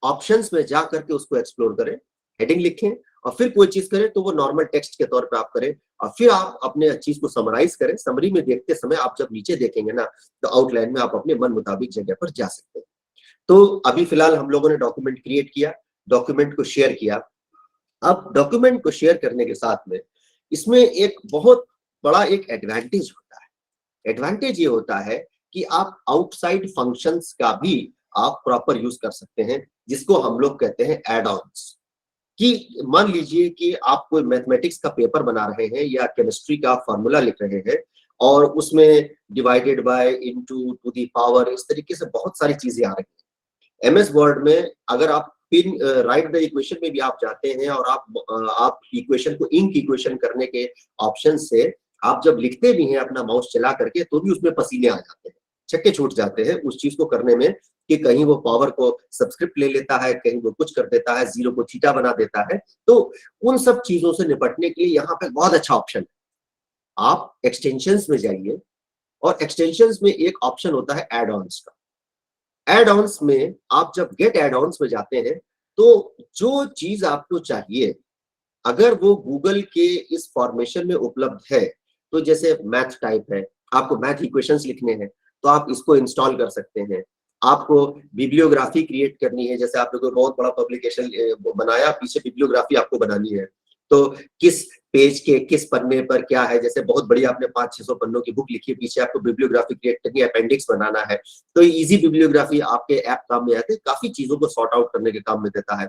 S1: ऑप्शंस में जा करके उसको एक्सप्लोर करें, हेडिंग लिखें और फिर कोई चीज करें तो वो नॉर्मल टेक्स्ट के तौर पे आप करें और फिर आप अपने चीज को समराइज करें। समरी में देखते समय आप जब नीचे देखेंगे ना तो आउटलाइन में आप अपने मन मुताबिक जगह पर जा सकते हैं। तो अभी फिलहाल हम लोगों ने डॉक्यूमेंट क्रिएट किया, डॉक्यूमेंट को शेयर किया। अब डॉक्यूमेंट को शेयर करने के साथ में इसमें एक बहुत बड़ा एक एडवांटेज होता है। एडवांटेज ये होता है कि आप आउटसाइड फंक्शंस का भी आप प्रॉपर यूज कर सकते हैं, जिसको हम लोग कहते हैं एड ऑन्स। कि मान लीजिए कि आप कोई मैथमेटिक्स का पेपर बना रहे हैं या केमिस्ट्री का फॉर्मूला लिख रहे हैं और उसमें divided by into two the power, इस तरीके से बहुत सारी चीजें आ रही हैं एमएस वर्ड में। अगर आप पिन राइट द इक्वेशन में भी आप जाते हैं और आप इक्वेशन को इंक इक्वेशन करने के ऑप्शन से आप जब लिखते भी हैं अपना माउस चला करके, तो भी उसमें पसीने आ जाते हैं, छक्के छूट जाते हैं उस चीज को करने में, कि कहीं वो पावर को सब्सक्रिप्ट ले लेता है, कहीं वो कुछ कर देता है, जीरो को थीटा बना देता है। तो उन सब चीजों से निपटने के लिए यहाँ पे बहुत अच्छा ऑप्शन है। आप एक्सटेंशंस में जाइए और एक्सटेंशंस में एक ऑप्शन होता है एड ऑन्स का। एड ऑन्स में आप जब गेट एड ऑन्स में जाते हैं, तो जो चीज आपको चाहिए अगर वो गूगल के इस फॉर्मेशन में उपलब्ध है, तो जैसे मैथ टाइप है, आपको मैथ इक्वेशंस लिखने हैं, तो आप इसको इंस्टॉल कर सकते हैं। आपको बिब्लियोग्राफी क्रिएट करनी है, जैसे आपने कोई बहुत बड़ा पब्लिकेशन बनाया, पीछे बिब्लियोग्राफी आपको बनानी है, तो किस पेज के किस पन्ने पर क्या है, जैसे बहुत बड़ी आपने 500-600 पन्नों की बुक लिखी है, पीछे आपको बिब्लियोग्राफी क्रिएट करनी है, अपेंडिक्स बनाना है, तो इजी बिब्लियोग्राफी आपके ऐप काम में आते हैं, काफी चीजों को सॉर्ट आउट करने के काम में देता है।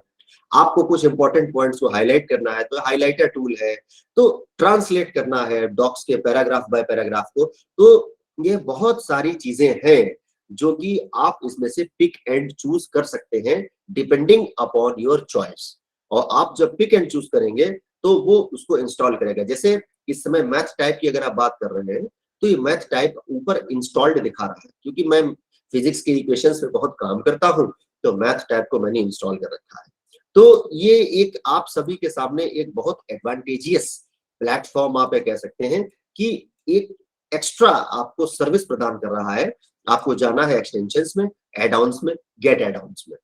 S1: आपको कुछ इंपॉर्टेंट पॉइंट्स को हाईलाइट करना है, तो हाइलाइटर टूल है, तो ट्रांसलेट करना है डॉक्स के पैराग्राफ बाय पैराग्राफ को, तो ये बहुत सारी चीजें हैं जो कि आप इसमें से पिक एंड चूज कर सकते हैं डिपेंडिंग अपॉन योर चॉइस। और आप जब पिक एंड चूज करेंगे तो वो उसको इंस्टॉल करेगा। जैसे इस समय मैथ टाइप की अगर आप बात कर रहे हैं, तो ये मैथ टाइप ऊपर इंस्टॉल्ड दिखा रहा है, क्योंकि मैं फिजिक्स के इक्वेशंस में बहुत काम करता हूं, तो मैथ टाइप को मैंने इंस्टॉल कर रखा है। तो ये एक आप सभी के सामने एक बहुत एडवांटेजियस प्लेटफॉर्म आप ये कह सकते हैं कि एक एक्स्ट्रा आपको सर्विस प्रदान कर रहा है। आपको जाना है एक्सटेंशंस में, एड ऑन्स में, गेट एड ऑन्स में।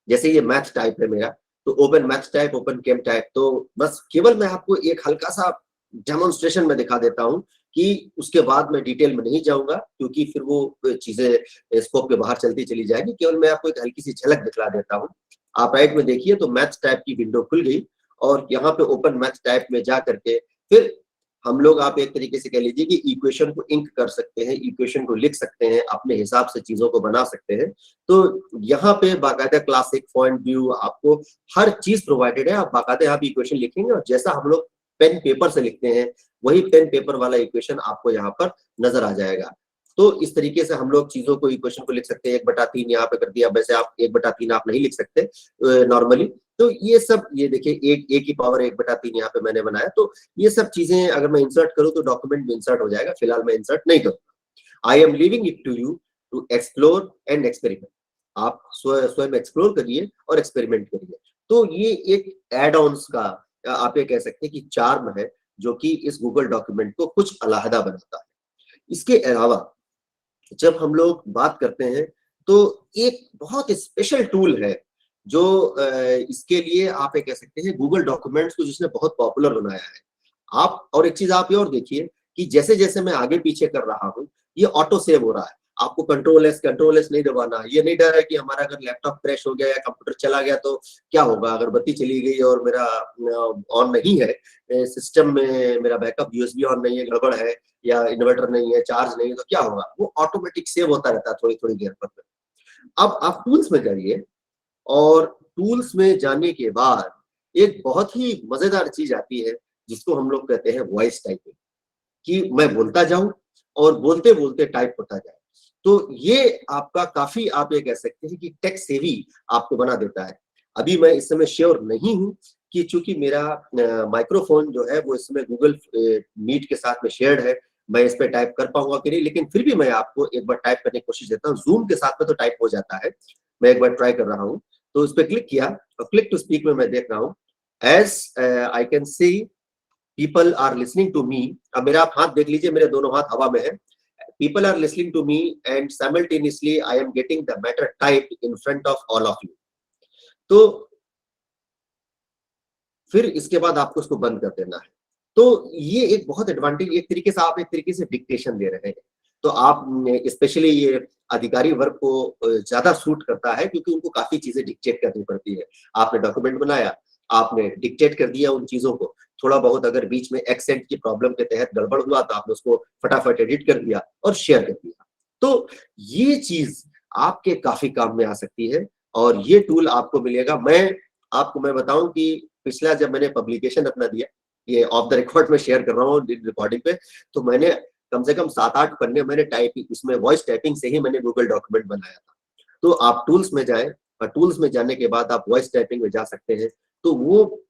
S1: जैसे ये मैथ टाइप है मेरा, तो ओपन मैथ टाइप, ओपन केम टाइप, तो बस केवल मैं आपको एक हल्का सा डेमोन्स्ट्रेशन में दिखा देता हूं, कि उसके बाद मैं डिटेल में नहीं जाऊंगा, क्योंकि फिर वो चीजें स्कोप के बाहर चलती चली जाएगी। केवल मैं आपको एक हल्की सी झलक दिखला देता हूं। आप राइट में देखिए तो मैथ टाइप की विंडो खुल गई, और यहाँ पे ओपन मैथ टाइप में जा करके फिर हम लोग, आप एक तरीके से कह लीजिए कि इक्वेशन को इंक कर सकते हैं, इक्वेशन को लिख सकते हैं, अपने हिसाब से चीजों को बना सकते हैं। तो यहाँ पे बाकायदा क्लासिक पॉइंट व्यू, आपको हर चीज प्रोवाइडेड है। आप बाकायदा यहाँ पे इक्वेशन लिखेंगे, और जैसा हम लोग पेन पेपर से लिखते हैं, वही पेन पेपर वाला इक्वेशन आपको यहाँ पर नजर आ जाएगा। तो इस तरीके से हम लोग चीजों को, इक्वेशन को लिख सकते हैं। 1/3 यहाँ पे कर दिया, वैसे आप 1/3 आप नहीं लिख सकते नॉर्मली। तो ये सब, ये देखिए एक की पावर 1/3 यहाँ पे मैंने बनाया। तो ये सब चीजें अगर मैं इंसर्ट करूँ तो डॉक्यूमेंट में इंसर्ट हो जाएगा। फिलहाल मैं इंसर्ट नहीं करूंगा। I am leaving it to you to explore and experiment. आप स्वयं एक्सप्लोर करिए और एक्सपेरिमेंट करिए। तो ये एक एड ऑन्स का आप ये कह सकते हैं कि चार्म है, जो कि इस गूगल डॉक्यूमेंट को कुछ अलहदा बनाता है। इसके अलावा जब हम लोग बात करते हैं, तो एक बहुत स्पेशल टूल है जो इसके लिए आप ये कह सकते हैं गूगल डॉक्यूमेंट्स को जिसने बहुत पॉपुलर बनाया है। आप और एक चीज आप ये और देखिए कि जैसे जैसे मैं आगे पीछे कर रहा हूँ, ये ऑटो सेव हो रहा है। आपको कंट्रोल एस नहीं दबाना। ये नहीं डर है कि हमारा अगर लैपटॉप क्रैश हो गया या कंप्यूटर चला गया तो क्या होगा, अगर बत्ती चली गई और मेरा ऑन नहीं है सिस्टम में, मेरा बैकअप यूएसबी ऑन नहीं है, गड़बड़ है, या इन्वर्टर नहीं है, चार्ज नहीं है, तो क्या होगा। वो ऑटोमेटिक सेव होता रहता है थोड़ी थोड़ी देर पर। अब आप टूल्स में जाइए, और टूल्स में जाने के बाद एक बहुत ही मजेदार चीज आती है, जिसको हम लोग कहते हैं वॉइस टाइपिंग, कि मैं बोलता जाऊं और बोलते बोलते टाइप होता जाए। तो ये आपका काफी, आप ये कह सकते हैं कि टेक सेवी आपको बना देता है। अभी मैं इस समय श्योर नहीं हूं कि चूंकि मेरा माइक्रोफोन जो है वो इस समय गूगल मीट के साथ में शेयर्ड है, मैं इस पे टाइप कर पाऊंगा कि नहीं, लेकिन फिर भी मैं आपको एक बार टाइप करने की कोशिश देता हूँ। जूम के साथ में तो टाइप हो जाता है, मैं एक बार ट्राई कर रहा हूँ। तो उस पर क्लिक किया और क्लिक टू स्पीक में मैं देख रहा हूँ, as I can see people are listening to me. अब मेरा आप हाथ देख लीजिए, मेरे दोनों हाथ हवा में है। People are listening to me and simultaneously I am getting the matter type in front of all of you. तो फिर इसके बाद आपको उसको बंद कर देना है। तो ये एक बहुत एडवांटेज, एक तरीके से आप एक तरीके से डिक्टेशन दे रहे हैं। तो आप स्पेशली ये अधिकारी वर्ग को ज्यादा सूट करता है, क्योंकि उनको काफी चीजें डिक्टेट करनी पड़ती है। आपने डॉक्यूमेंट बनाया, आपने डिक्टेट कर दिया उन चीजों को। थोड़ा बहुत अगर बीच में एक्सेंट की प्रॉब्लम के तहत गड़बड़ हुआ, तो आपने उसको फटाफट एडिट कर दिया और शेयर कर दिया। तो ये चीज आपके काफी काम में आ सकती है और ये टूल आपको मिलेगा। मैं बताऊं कि पिछला जब मैंने पब्लिकेशन अपना दिया, ये ऑफ द रिकॉर्ड में शेयर कर रहा हूँ रिकॉर्डिंग पे, तो मैंने कम से कम 7-8 पन्ने मैंने टाइपिंग, उसमें वॉइस टाइपिंग से ही मैंने गूगल डॉक्यूमेंट बनाया था। तो आप टूल्स में जाएं और टूल्स में जाने के बाद आप वॉइस टाइपिंग में जा सकते हैं, तो वो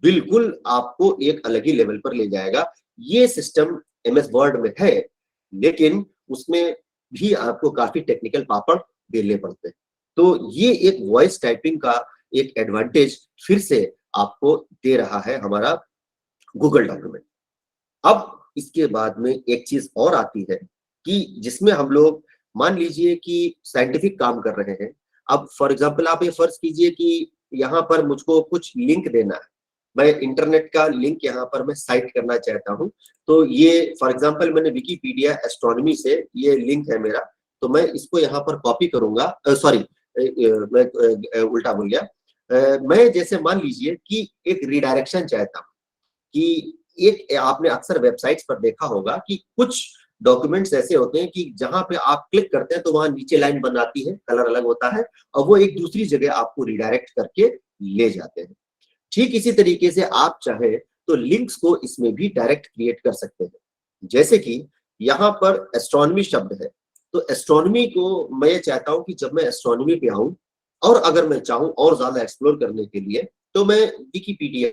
S1: बिल्कुल आपको एक अलग ही लेवल पर ले जाएगा। ये सिस्टम एमएस वर्ड में है, लेकिन उसमें भी आपको काफी टेक्निकल पापड़ बेलने पड़ते हैं। तो ये एक वॉइस टाइपिंग का एक एडवांटेज फिर से आपको दे रहा है हमारा गूगल डॉक्यूमेंट। अब इसके बाद में एक चीज और आती है कि जिसमें हम लोग मान लीजिए कि साइंटिफिक काम कर रहे हैं। अब फॉर एग्जांपल आप ये फर्ज कीजिए कि यहाँ पर मुझको कुछ लिंक देना है, मैं इंटरनेट का लिंक यहाँ पर मैं साइट करना चाहता हूँ। तो ये फॉर एग्जांपल मैंने विकिपीडिया एस्ट्रोनॉमी से ये लिंक है मेरा, तो मैं इसको यहाँ पर कॉपी करूंगा। सॉरी, मैं उल्टा बोल गया। मैं जैसे मान लीजिए कि एक रिडायरेक्शन चाहता हूँ कि एक आपने अक्सर वेबसाइट्स पर देखा होगा कि कुछ डॉक्यूमेंट्स ऐसे होते हैं कि जहां पे आप क्लिक करते हैं तो वहां नीचे लाइन बन आती है, कलर अलग होता है और वो एक दूसरी जगह आपको रिडायरेक्ट करके ले जाते हैं। ठीक इसी तरीके से आप चाहे तो लिंक्स को इसमें भी डायरेक्ट क्रिएट कर सकते हैं। जैसे कि यहाँ पर एस्ट्रोनॉमी शब्द है, तो एस्ट्रोनॉमी को मैं चाहता हूं कि जब मैं एस्ट्रोनॉमी पे आऊं और अगर मैं चाहूं और ज्यादा एक्सप्लोर करने के लिए, तो मैं विकिपीडिया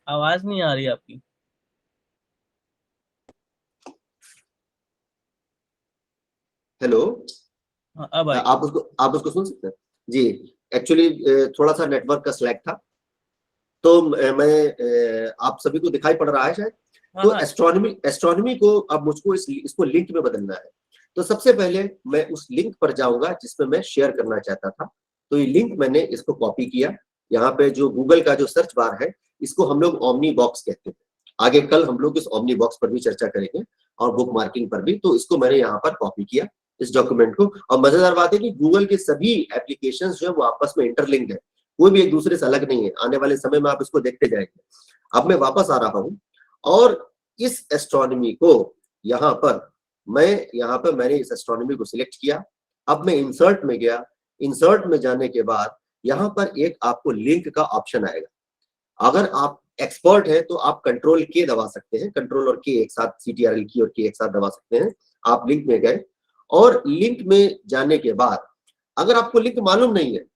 S2: आवाज नहीं आ रही आपकी।
S1: हेलो,
S2: हाँ, अब आई।
S1: आप उसको सुन सकते हैं जी। एक्चुअली थोड़ा सा नेटवर्क का स्लैग था, तो आप सभी को दिखाई पड़ रहा है शायद।
S2: हाँ
S1: तो
S2: हाँ।
S1: एस्ट्रोनॉमी को अब मुझको इसको लिंक में बदलना है। तो सबसे पहले मैं उस लिंक पर जाऊंगा जिसमें मैं शेयर करना चाहता था। तो ये लिंक मैंने इसको कॉपी किया। यहाँ पे जो गूगल का जो सर्च बार है, इसको हम लोग ओमनी बॉक्स कहते हैं। आगे कल हम लोग इस ओमनी बॉक्स पर भी चर्चा करेंगे और बुक मार्किंग पर भी। तो इसको मैंने यहाँ पर कॉपी किया, इस डॉक्यूमेंट को। और मजेदार बात है कि गूगल के सभी एप्लीकेशन जो है वो आपस में इंटरलिंक्ड है, कोई भी एक दूसरे से अलग नहीं है। आने वाले समय में आप इसको देखते जाएंगे। अब मैं वापस आ रहा हूं और इस एस्ट्रोनॉमी को यहाँ पर मैंने इस एस्ट्रोनॉमी को सिलेक्ट किया। अब मैं इंसर्ट में गया। इंसर्ट में जाने के बाद यहाँ पर एक आपको लिंक का ऑप्शन आएगा। अगर आप एक्सपर्ट है तो आप कंट्रोल के दबा सकते हैं, कंट्रोल और के एक साथ, CTRL की और के एक साथ दबा सकते हैं। आप लिंक में गए और लिंक में जाने के बाद अगर आपको लिंक मालूम नहीं है,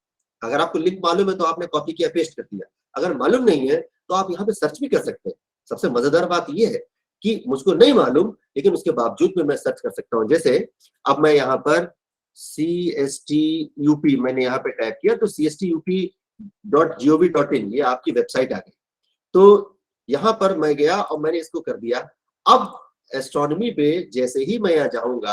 S1: अगर आपको लिंक मालूम है तो आपने कॉपी किया, पेस्ट कर दिया। अगर मालूम नहीं है तो आप यहाँ पे सर्च भी कर सकते हैं। सबसे मजेदार बात यह है कि मुझको नहीं मालूम, लेकिन उसके बावजूद में मैं सर्च कर सकता हूँ। जैसे अब मैं यहाँ पर CSTUP मैंने यहाँ पे टाइप किया, तो CSTUP.gov.in ये आपकी वेबसाइट आ गई। तो यहाँ पर मैं गया और मैंने इसको कर दिया। अब एस्ट्रोनॉमी पे जैसे ही मैं यहाँ जाऊंगा,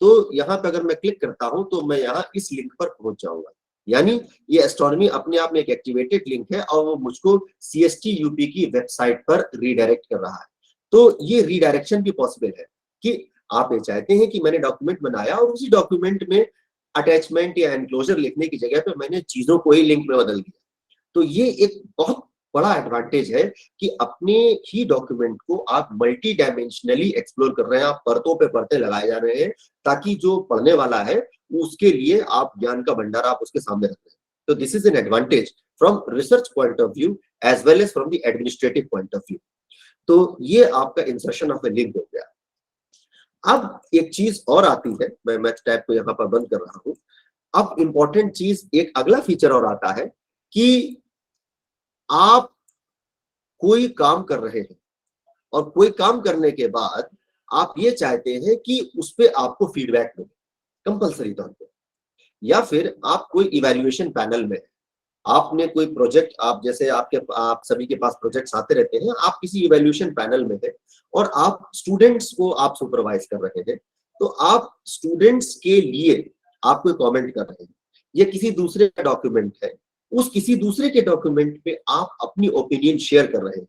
S1: तो यहाँ पे अगर मैं क्लिक करता हूं तो मैं यहाँ इस लिंक पर पहुंच जाऊंगा। यानी ये एस्ट्रोनॉमी अपने आप में एक एक्टिवेटेड लिंक है और वो मुझको CSTUP की वेबसाइट पर रीडायरेक्ट कर रहा है। तो ये रीडायरेक्शन भी पॉसिबल है कि आप ये चाहते हैं कि मैंने डॉक्यूमेंट बनाया और उसी डॉक्यूमेंट में अटैचमेंट या एनक्लोजर लिखने की जगह पे मैंने चीजों को ही लिंक में बदल दिया। तो ये एक बहुत बड़ा एडवांटेज है कि अपने ही डॉक्यूमेंट को आप मल्टी डायमेंशनली एक्सप्लोर कर रहे हैं, आप परतों पे परतें लगाए जा रहे हैं, ताकि जो पढ़ने वाला है उसके लिए आप ज्ञान का भंडार आप उसके सामने रख रहे हैं। तो this is an advantage from research point of view as well as from the administrative point of view. तो ये आपका इंसर्शन ऑफ ए लिंक हो गया। अब एक चीज और आती है, मैं मैथ टैब को यहाँ पर बंद कर रहा हूं। अब इंपॉर्टेंट चीज, एक अगला फीचर और आता है कि आप कोई काम कर रहे हैं और कोई काम करने के बाद आप ये चाहते हैं कि उस पे आपको फीडबैक मिले कंपलसरी तौर पे, या फिर आप कोई इवैल्यूएशन पैनल में, आपने कोई प्रोजेक्ट, आप जैसे आप सभी के पास प्रोजेक्ट्स आते रहते हैं, आप किसी इवैल्यूएशन पैनल में है और आप स्टूडेंट्स को आप सुपरवाइज कर रहे हैं। तो आप स्टूडेंट्स के लिए आप कोई कमेंट कर रहे हैं, ये किसी दूसरे का डॉक्यूमेंट है, उस किसी दूसरे के डॉक्यूमेंट पे आप अपनी ओपिनियन शेयर कर रहे हैं।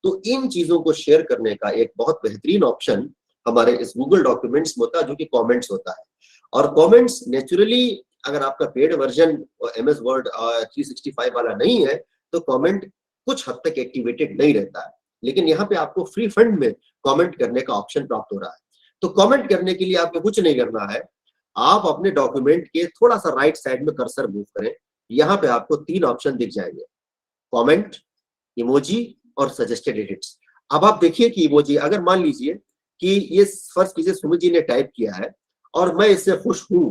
S1: तो इन चीजों को शेयर करने का एक बहुत बेहतरीन ऑप्शन हमारे इस गूगल डॉक्यूमेंट्स में होता है, जो कि कमेंट्स होता है। और कमेंट्स नेचुरली अगर आपका पेड वर्जन MS वर्ड 365 वाला नहीं है तो कमेंट कुछ हद तक एक्टिवेटेड नहीं रहता है, लेकिन यहाँ पे आपको फ्री फंड में कमेंट करने का ऑप्शन प्राप्त हो रहा है। तो कमेंट करने के लिए आपको कुछ नहीं करना है, आप अपने डॉक्यूमेंट के थोड़ा सा राइट साइड में कर्सर मूव करें, यहाँ पे आपको 3 ऑप्शन दिख जाएंगे, कमेंट, इमोजी और सजेस्टेड एडिट्स। अब आप देखिए कि इमोजी, अगर मान लीजिए कि ये फर्स्ट कीजिए सुमित जी ने टाइप किया है और मैं इससे खुश हूं,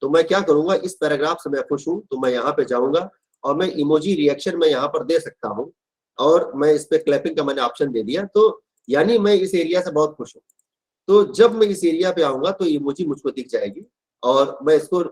S1: तो मैं क्या करूंगा, इस पैराग्राफ से मैं खुश हूं तो मैं यहाँ पे जाऊंगा और मैं इमोजी रिएक्शन में यहाँ पर दे सकता हूं, और मैं इस पे क्लैपिंग का मैंने ऑप्शन दे दिया, तो यानी मैं इस एरिया से बहुत खुश हूँ। तो जब मैं इस एरिया पे आऊंगा तो इमोजी मुझको दिख जाएगी और मैं इसको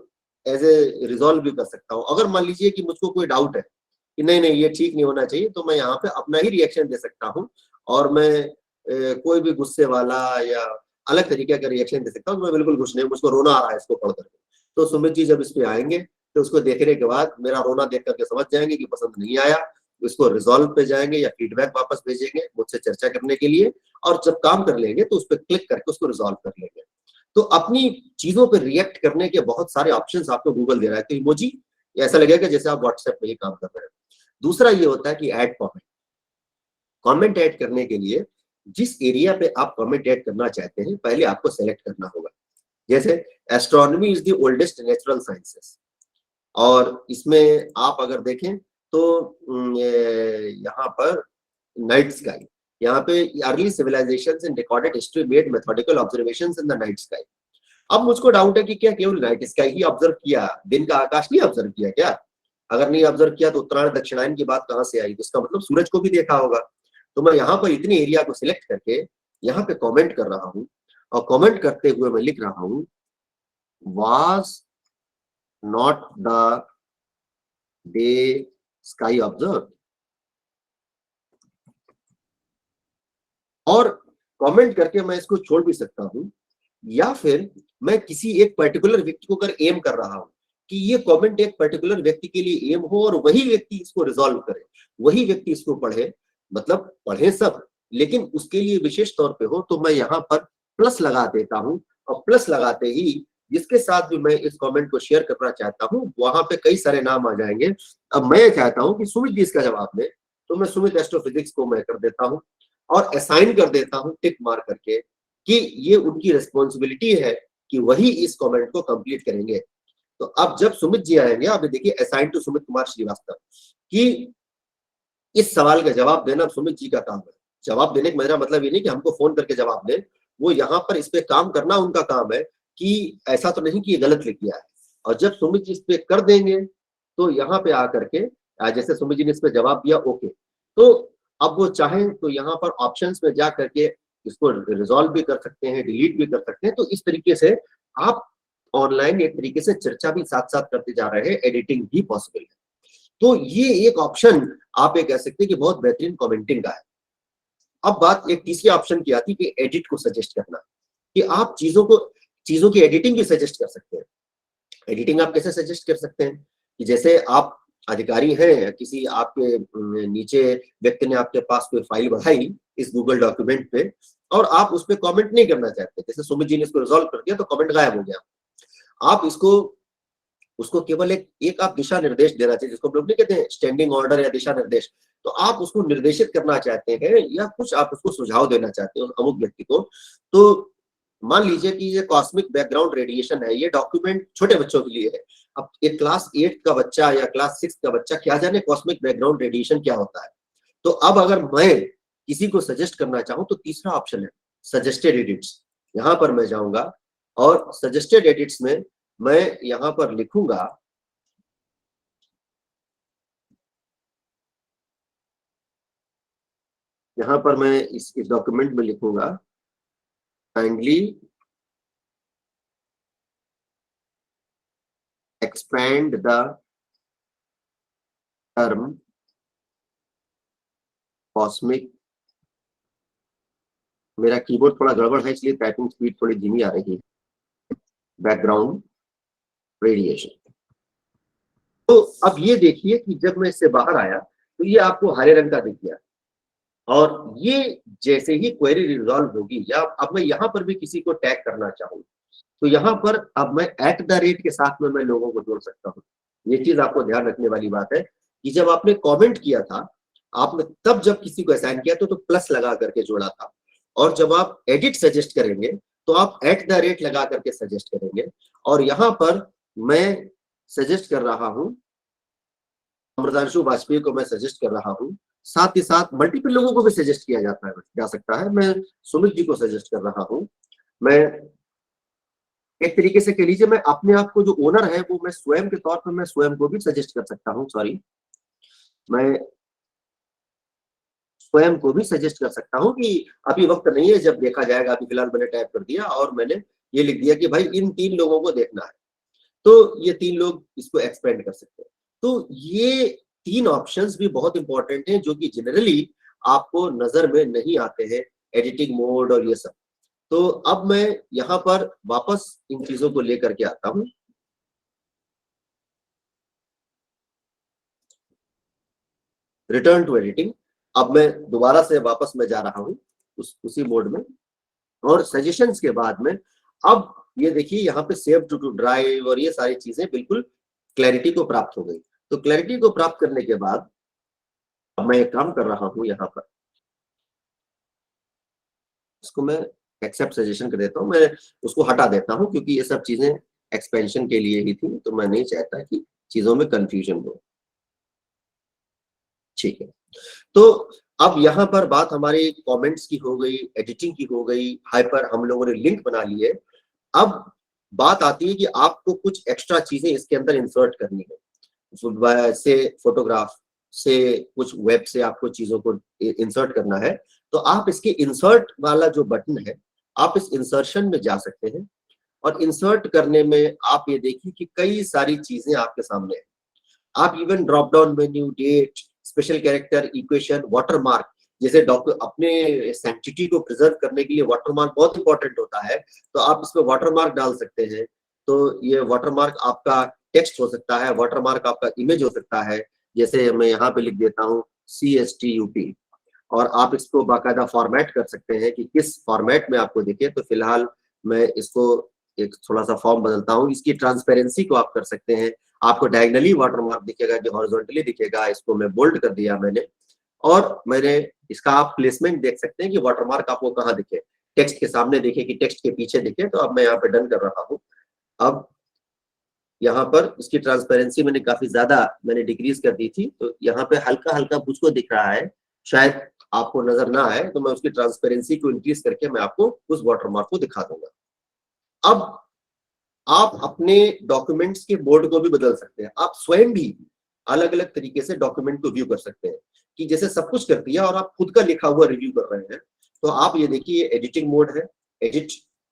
S1: एज ए रिजॉल्व भी कर सकता हूँ। अगर मान लीजिए कि मुझको कोई डाउट है कि नहीं नहीं ये ठीक नहीं होना चाहिए, तो मैं यहाँ पे अपना ही रिएक्शन दे सकता हूँ और मैं कोई भी गुस्से वाला या अलग तरीके का रिएक्शन दे सकता हूँ। मैं बिल्कुल खुश नहीं, मुझको रोना आ रहा है इसको पढ़ करके, तो सुमित जी जब इस पे आएंगे तो उसको देखने के बाद मेरा रोना देख करके समझ जाएंगे कि पसंद नहीं आया, उसको रिजॉल्व पे जाएंगे या फीडबैक वापस भेजेंगे मुझसे चर्चा करने के लिए, और जब काम कर लेंगे तो उस पर क्लिक करके उसको रिजॉल्व कर लेंगे। तो अपनी चीजों पर रिएक्ट करने के बहुत सारे ऑप्शंस आपको गूगल दे रहा है। तो इमोजी ऐसा लगेगा जैसे आप व्हाट्सएप में ही काम कर रहे हैं। दूसरा ये होता है कि ऐड कमेंट। कमेंट ऐड करने के लिए जिस एरिया पे आप कमेंट ऐड करना चाहते हैं पहले आपको सेलेक्ट करना होगा। जैसे astronomy is the oldest natural sciences, और इसमें आप अगर देखें तो यहाँ पर नाइट स्काई, यहाँ पे early civilizations in recorded history made methodical observations in the night sky. अब मुझको डाउट है कि क्या केवल नाइट स्काई ही ऑब्जर्व किया, दिन का आकाश नहीं ऑब्जर्व किया क्या? अगर नहीं ऑब्जर्व किया तो उत्तरायण दक्षिणायन की बात कहां से आई? तो इसका मतलब सूरज को भी देखा होगा। तो मैं यहाँ पर इतने एरिया को सिलेक्ट करके यहाँ पे कमेंट कर रहा हूँ, और कमेंट करते हुए मैं लिख रहा हूँ was not the day sky observe. और कमेंट करके मैं इसको छोड़ भी सकता हूं, या फिर मैं किसी एक पर्टिकुलर व्यक्ति को अगर एम कर रहा हूं कि ये कमेंट एक पर्टिकुलर व्यक्ति के लिए एम हो और वही व्यक्ति इसको रिजॉल्व करे, वही व्यक्ति इसको पढ़े, मतलब पढ़े सब लेकिन उसके लिए विशेष तौर पे हो, तो मैं यहाँ पर प्लस लगा देता हूं, और प्लस लगाते ही जिसके साथ भी मैं इस कमेंट को शेयर करना चाहता हूं वहां पे कई सारे नाम आ जाएंगे। अब मैं चाहता हूं कि सुमित जी इसका जवाब दे, तो मैं सुमित एस्ट्रोफिजिक्स को मैं कर देता हूं और असाइन कर देता हूं टिक मार करके कि ये उनकी रिस्पॉन्सिबिलिटी है कि वही इस कमेंट को कंप्लीट करेंगे। तो अब जब सुमित जी आएंगे, आप देखिए असाइन टू सुमित कुमार श्रीवास्तव, कि इस सवाल का जवाब देना सुमित जी का काम है। जवाब देने का मेरा मतलब ये नहीं कि हमको फोन करके जवाब दें, वो यहाँ पर इस पे काम करना उनका काम है कि ऐसा तो नहीं कि ये गलत लिख दिया है। और जब सुमित जी इस पे कर देंगे तो यहाँ पे आकर के जैसे सुमित जी ने इस पे जवाब दिया ओके, तो अब वो चाहें तो यहाँ पर ऑप्शंस में जा करके इसको रिजॉल्व भी कर सकते हैं, डिलीट भी कर सकते हैं। तो इस तरीके से आप ऑनलाइन एक तरीके से चर्चा भी साथ साथ करते जा रहे हैं, एडिटिंग भी पॉसिबल है। तो ये एक ऑप्शन आप ये कह सकते हैं कि बहुत बेहतरीन कमेंटिंग का है। अब बात एक तीसरी ऑप्शन की आती है कि एडिट को सजेस्ट करना, कि आप चीजों की एडिटिंग भी सजेस्ट कर सकते हैं। एडिटिंग आप कैसे सजेस्ट कर सकते हैं कि जैसे आप अधिकारी हैं, किसी आपके नीचे व्यक्ति ने आपके पास कोई फाइल बढ़ाई इस गूगल डॉक्यूमेंट पे और आप उस पर कमेंट नहीं करना चाहते, जैसे सुमित जी ने इसको रिजॉल्व कर दिया तो कमेंट गायब हो गया। आप उसको केवल एक आप दिशा निर्देश देना चाहिए, जिसको हम लोग नहीं कहते हैं स्टैंडिंग ऑर्डर या दिशा निर्देश। तो आप उसको निर्देशित करना चाहते हैं या कुछ आप उसको सुझाव देना चाहते हो अमुक व्यक्ति को, तो मान लीजिए कि ये कॉस्मिक बैकग्राउंड रेडिएशन है, ये डॉक्यूमेंट छोटे बच्चों के लिए है। अब एक क्लास 8 का बच्चा या क्लास 6 का बच्चा क्या जाने कॉस्मिक बैकग्राउंड रेडिएशन क्या होता है। तो अब अगर मैं किसी को सजेस्ट करना चाहूं तो तीसरा ऑप्शन है सजेस्टेड एडिट्स। यहां पर मैं जाऊंगा और सजेस्टेड एडिट्स में मैं यहां पर लिखूंगा यहां पर मैं इस डॉक्यूमेंट में लिखूंगा kindly expand the term cosmic। मेरा कीबोर्ड थोड़ा गड़बड़ है इसलिए टाइपिंग स्पीड थोड़ी धीमी आ रही है। Background radiation. तो अब ये देखिए कि जब मैं इससे बाहर आया तो ये आपको हरे रंग का दिख गया, और ये जैसे ही क्वेरी रिजॉल्व होगी, या अब मैं यहाँ पर भी किसी को टैग करना चाहूँ, तो यहाँ पर अब मैं @ के साथ में मैं लोगों को जोड़ सकता हूँ। ये चीज आपको ध्यान रखने वाली बात है कि जब आपने कमेंट किया था, आपने तब जब किसी को असाइन किया तो प्लस लगा करके जोड़ा था, और जब आप एडिट सजेस्ट करेंगे तो आप @ लगा करके सजेस्ट करेंगे। और यहाँ पर मैं सजेस्ट कर रहा हूँ, अमृतांशु वाजपेयी को मैं सजेस्ट कर रहा हूँ, साथ ही साथ मल्टीपल लोगों को भी सजेस्ट किया जा सकता है। मैं सुमित जी को सजेस्ट कर रहा हूँ। मैं एक तरीके से कह लीजिए, मैं अपने आप को जो ओनर है वो मैं स्वयं के तौर पर मैं स्वयं को भी सजेस्ट कर सकता हूँ। सॉरी, मैं स्वयं को भी सजेस्ट कर सकता हूँ कि अभी वक्त नहीं है, जब देखा जाएगा। अभी फिलहाल मैंने टाइप कर दिया और मैंने ये लिख दिया कि भाई इन 3 लोगों को देखना है, तो ये 3 लोग इसको एक्सपेंड कर सकते हैं। तो ये 3 ऑप्शंस भी बहुत इंपॉर्टेंट हैं, जो कि जनरली आपको नजर में नहीं आते हैं, एडिटिंग मोड और ये सब। तो अब मैं यहाँ पर वापस इन चीजों को लेकर के आता हूँ। Return to editing. अब मैं दोबारा से वापस मैं जा रहा हूँ उसी मोड में, और सजेशंस के बाद में अब ये देखिए यहाँ पे सेव टू ड्राइव और ये सारी चीजें बिल्कुल क्लैरिटी को प्राप्त हो गई। तो क्लैरिटी को प्राप्त करने के बाद अब मैं एक काम कर रहा हूँ, यहाँ पर इसको मैं एक्सेप्ट सजेशन कर देता हूँ, मैं उसको हटा देता हूँ, क्योंकि ये सब चीजें एक्सपेंशन के लिए ही थी, तो मैं नहीं चाहता कि चीजों में कंफ्यूजन हो। ठीक है, तो अब यहाँ पर बात हमारी कमेंट्स की हो गई, एडिटिंग की हो गई, हाइपर हम लोगों ने लिंक बना लिए। अब बात आती है कि आपको कुछ एक्स्ट्रा चीजें इसके अंदर इंसर्ट करनी है, से फोटोग्राफ से कुछ वेब से आपको चीजों को इंसर्ट करना है, तो आप इसके इंसर्ट वाला जो बटन है, आप इस इंसर्शन में जा सकते हैं, और इंसर्ट करने में आप ये देखिए कि कई सारी चीजें आपके सामने है। आप even drop down menu, date, special character, equation, watermark, जैसे अपने सैंक्टिटी को प्रिजर्व करने के लिए वाटरमार्क बहुत इंपॉर्टेंट होता है, तो आप इसमें वाटरमार्क डाल सकते हैं। तो ये वाटरमार्क आपका टेक्स्ट हो सकता है, वाटरमार्क आपका इमेज हो सकता है, जैसे मैं यहाँ पे लिख देता हूँ CSTUP, और आप इसको बाकायदा फॉर्मेट कर सकते हैं कि किस फॉर्मेट में आपको दिखे। तो फिलहाल मैं इसको एक थोड़ा सा फॉर्म बदलता हूँ। इसकी ट्रांसपेरेंसी को आप कर सकते हैं, आपको डायगनली वाटरमार्क दिखेगा कि हॉरिजॉन्टली दिखेगा। इसको मैं बोल्ड कर दिया मैंने, और मैंने इसका आप प्लेसमेंट देख सकते हैं कि वाटरमार्क आपको कहाँ दिखे, टेक्स्ट के सामने दिखे कि टेक्स्ट के पीछे दिखे। तो अब मैं यहाँ पे डन कर रहा हूँ। अब यहाँ पर इसकी ट्रांसपेरेंसी मैंने काफी ज्यादा मैंने डिक्रीज कर दी थी, तो यहाँ पे हल्का हल्का मुझको दिख रहा है, शायद आपको नजर ना आए, तो मैं उसकी ट्रांसपेरेंसी को इंक्रीज करके मैं आपको उस वाटरमार्क को दिखा दूंगा। अब आप अपने डॉक्यूमेंट्स के बोर्ड को भी बदल सकते हैं। आप स्वयं भी अलग अलग तरीके से डॉक्यूमेंट को व्यू कर सकते हैं, कि जैसे सब कुछ कर दिया और आप खुद का लिखा हुआ रिव्यू कर रहे हैं। तो आप ये देखिए, एडिटिंग मोड है, एडिट,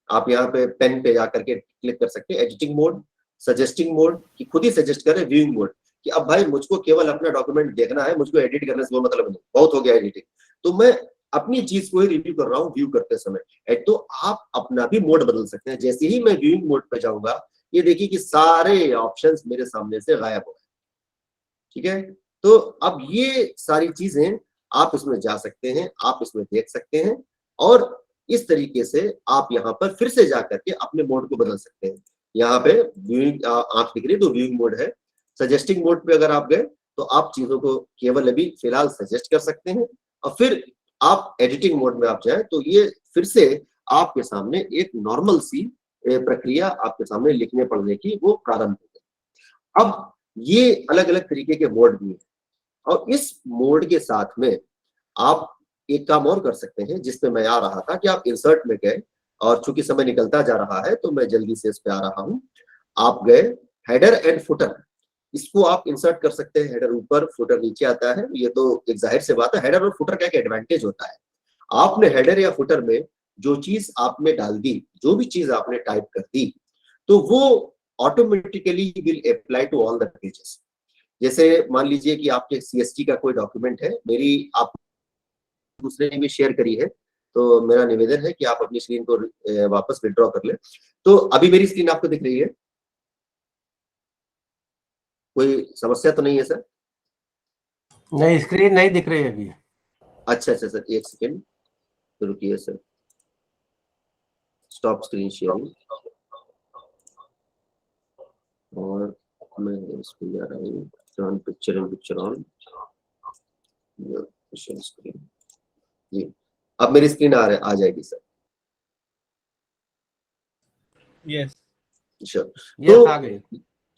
S1: आप यहाँ पे पेन पे जाकर के क्लिक कर सकते हैं, एडिटिंग मोड, सजेस्टिंग मोड कि खुद ही सजेस्ट करें, व्यूइंग मोड कि अब भाई मुझको केवल अपना डॉक्यूमेंट देखना है, मुझको एडिट करने से कोई मतलब नहीं, बहुत हो गया एडिटिंग, तो मैं अपनी चीज को ही रिव्यू कर रहा हूँ व्यू करते समय। तो आप अपना भी मोड बदल सकते हैं। जैसे ही मैं व्यूइंग मोड पे जाऊंगा, ये देखिए कि सारे ऑप्शंस मेरे सामने से गायब हो गए। ठीक है, तो अब ये सारी चीजें आप इसमें जा सकते हैं, आप इसमें देख सकते हैं, और इस तरीके से आप यहाँ पर फिर से जाकर के अपने मोड को बदल सकते हैं। यहाँ पे व्यूइंग आप दिख रही है तो व्यूइंग मोड है। सजेस्टिंग मोड पे अगर आप गए तो आप चीजों को केवल अभी फिलहाल सजेस्ट कर सकते हैं, और फिर आप एडिटिंग मोड में आप जाए तो ये फिर से आपके सामने एक नॉर्मल सी प्रक्रिया आपके सामने लिखने पढ़ने की वो प्रारंभ हो गई। अब ये अलग अलग तरीके के मोड भी हैं, और इस मोड के साथ में आप एक काम और कर सकते हैं, जिसपे मैं आ रहा था कि आप इंसर्ट में गए, और चूंकि समय निकलता जा रहा है तो मैं जल्दी से इस पे आ रहा हूं। आप गए हेडर एंड फुटर, इसको आप इंसर्ट कर सकते हैं। हेडर ऊपर, फुटर नीचे आता है, ये तो एक जाहिर सी बात है। हेडर और फुटर का एक एडवांटेज होता है, आपने हेडर या फुटर में जो चीज आपने डाल दी, जो भी चीज आपने टाइप कर दी, तो वो automatically will apply to all the pages. जैसे मान लीजिए कि आपके CST का कोई डॉक्यूमेंट है, मेरी आप दूसरे ने भी शेयर करी है, तो मेरा निवेदन है कि आप अपनी स्क्रीन को वापस विड्रॉ कर ले। तो अभी मेरी स्क्रीन आपको दिख रही है, कोई समस्या तो नहीं है सर?
S3: नहीं, स्क्रीन नहीं दिख रही है अभी।
S1: अच्छा अच्छा सर, एक सेकेंड रुकिए सर, स्टॉप स्क्रीन शेयरिंग, और मैं इस पे जा रहा हूँ, turn picture in picture on, screen जी, अब मेरी स्क्रीन आ जाएगी सर।
S2: यस
S1: श्योर,
S3: यस आ गई।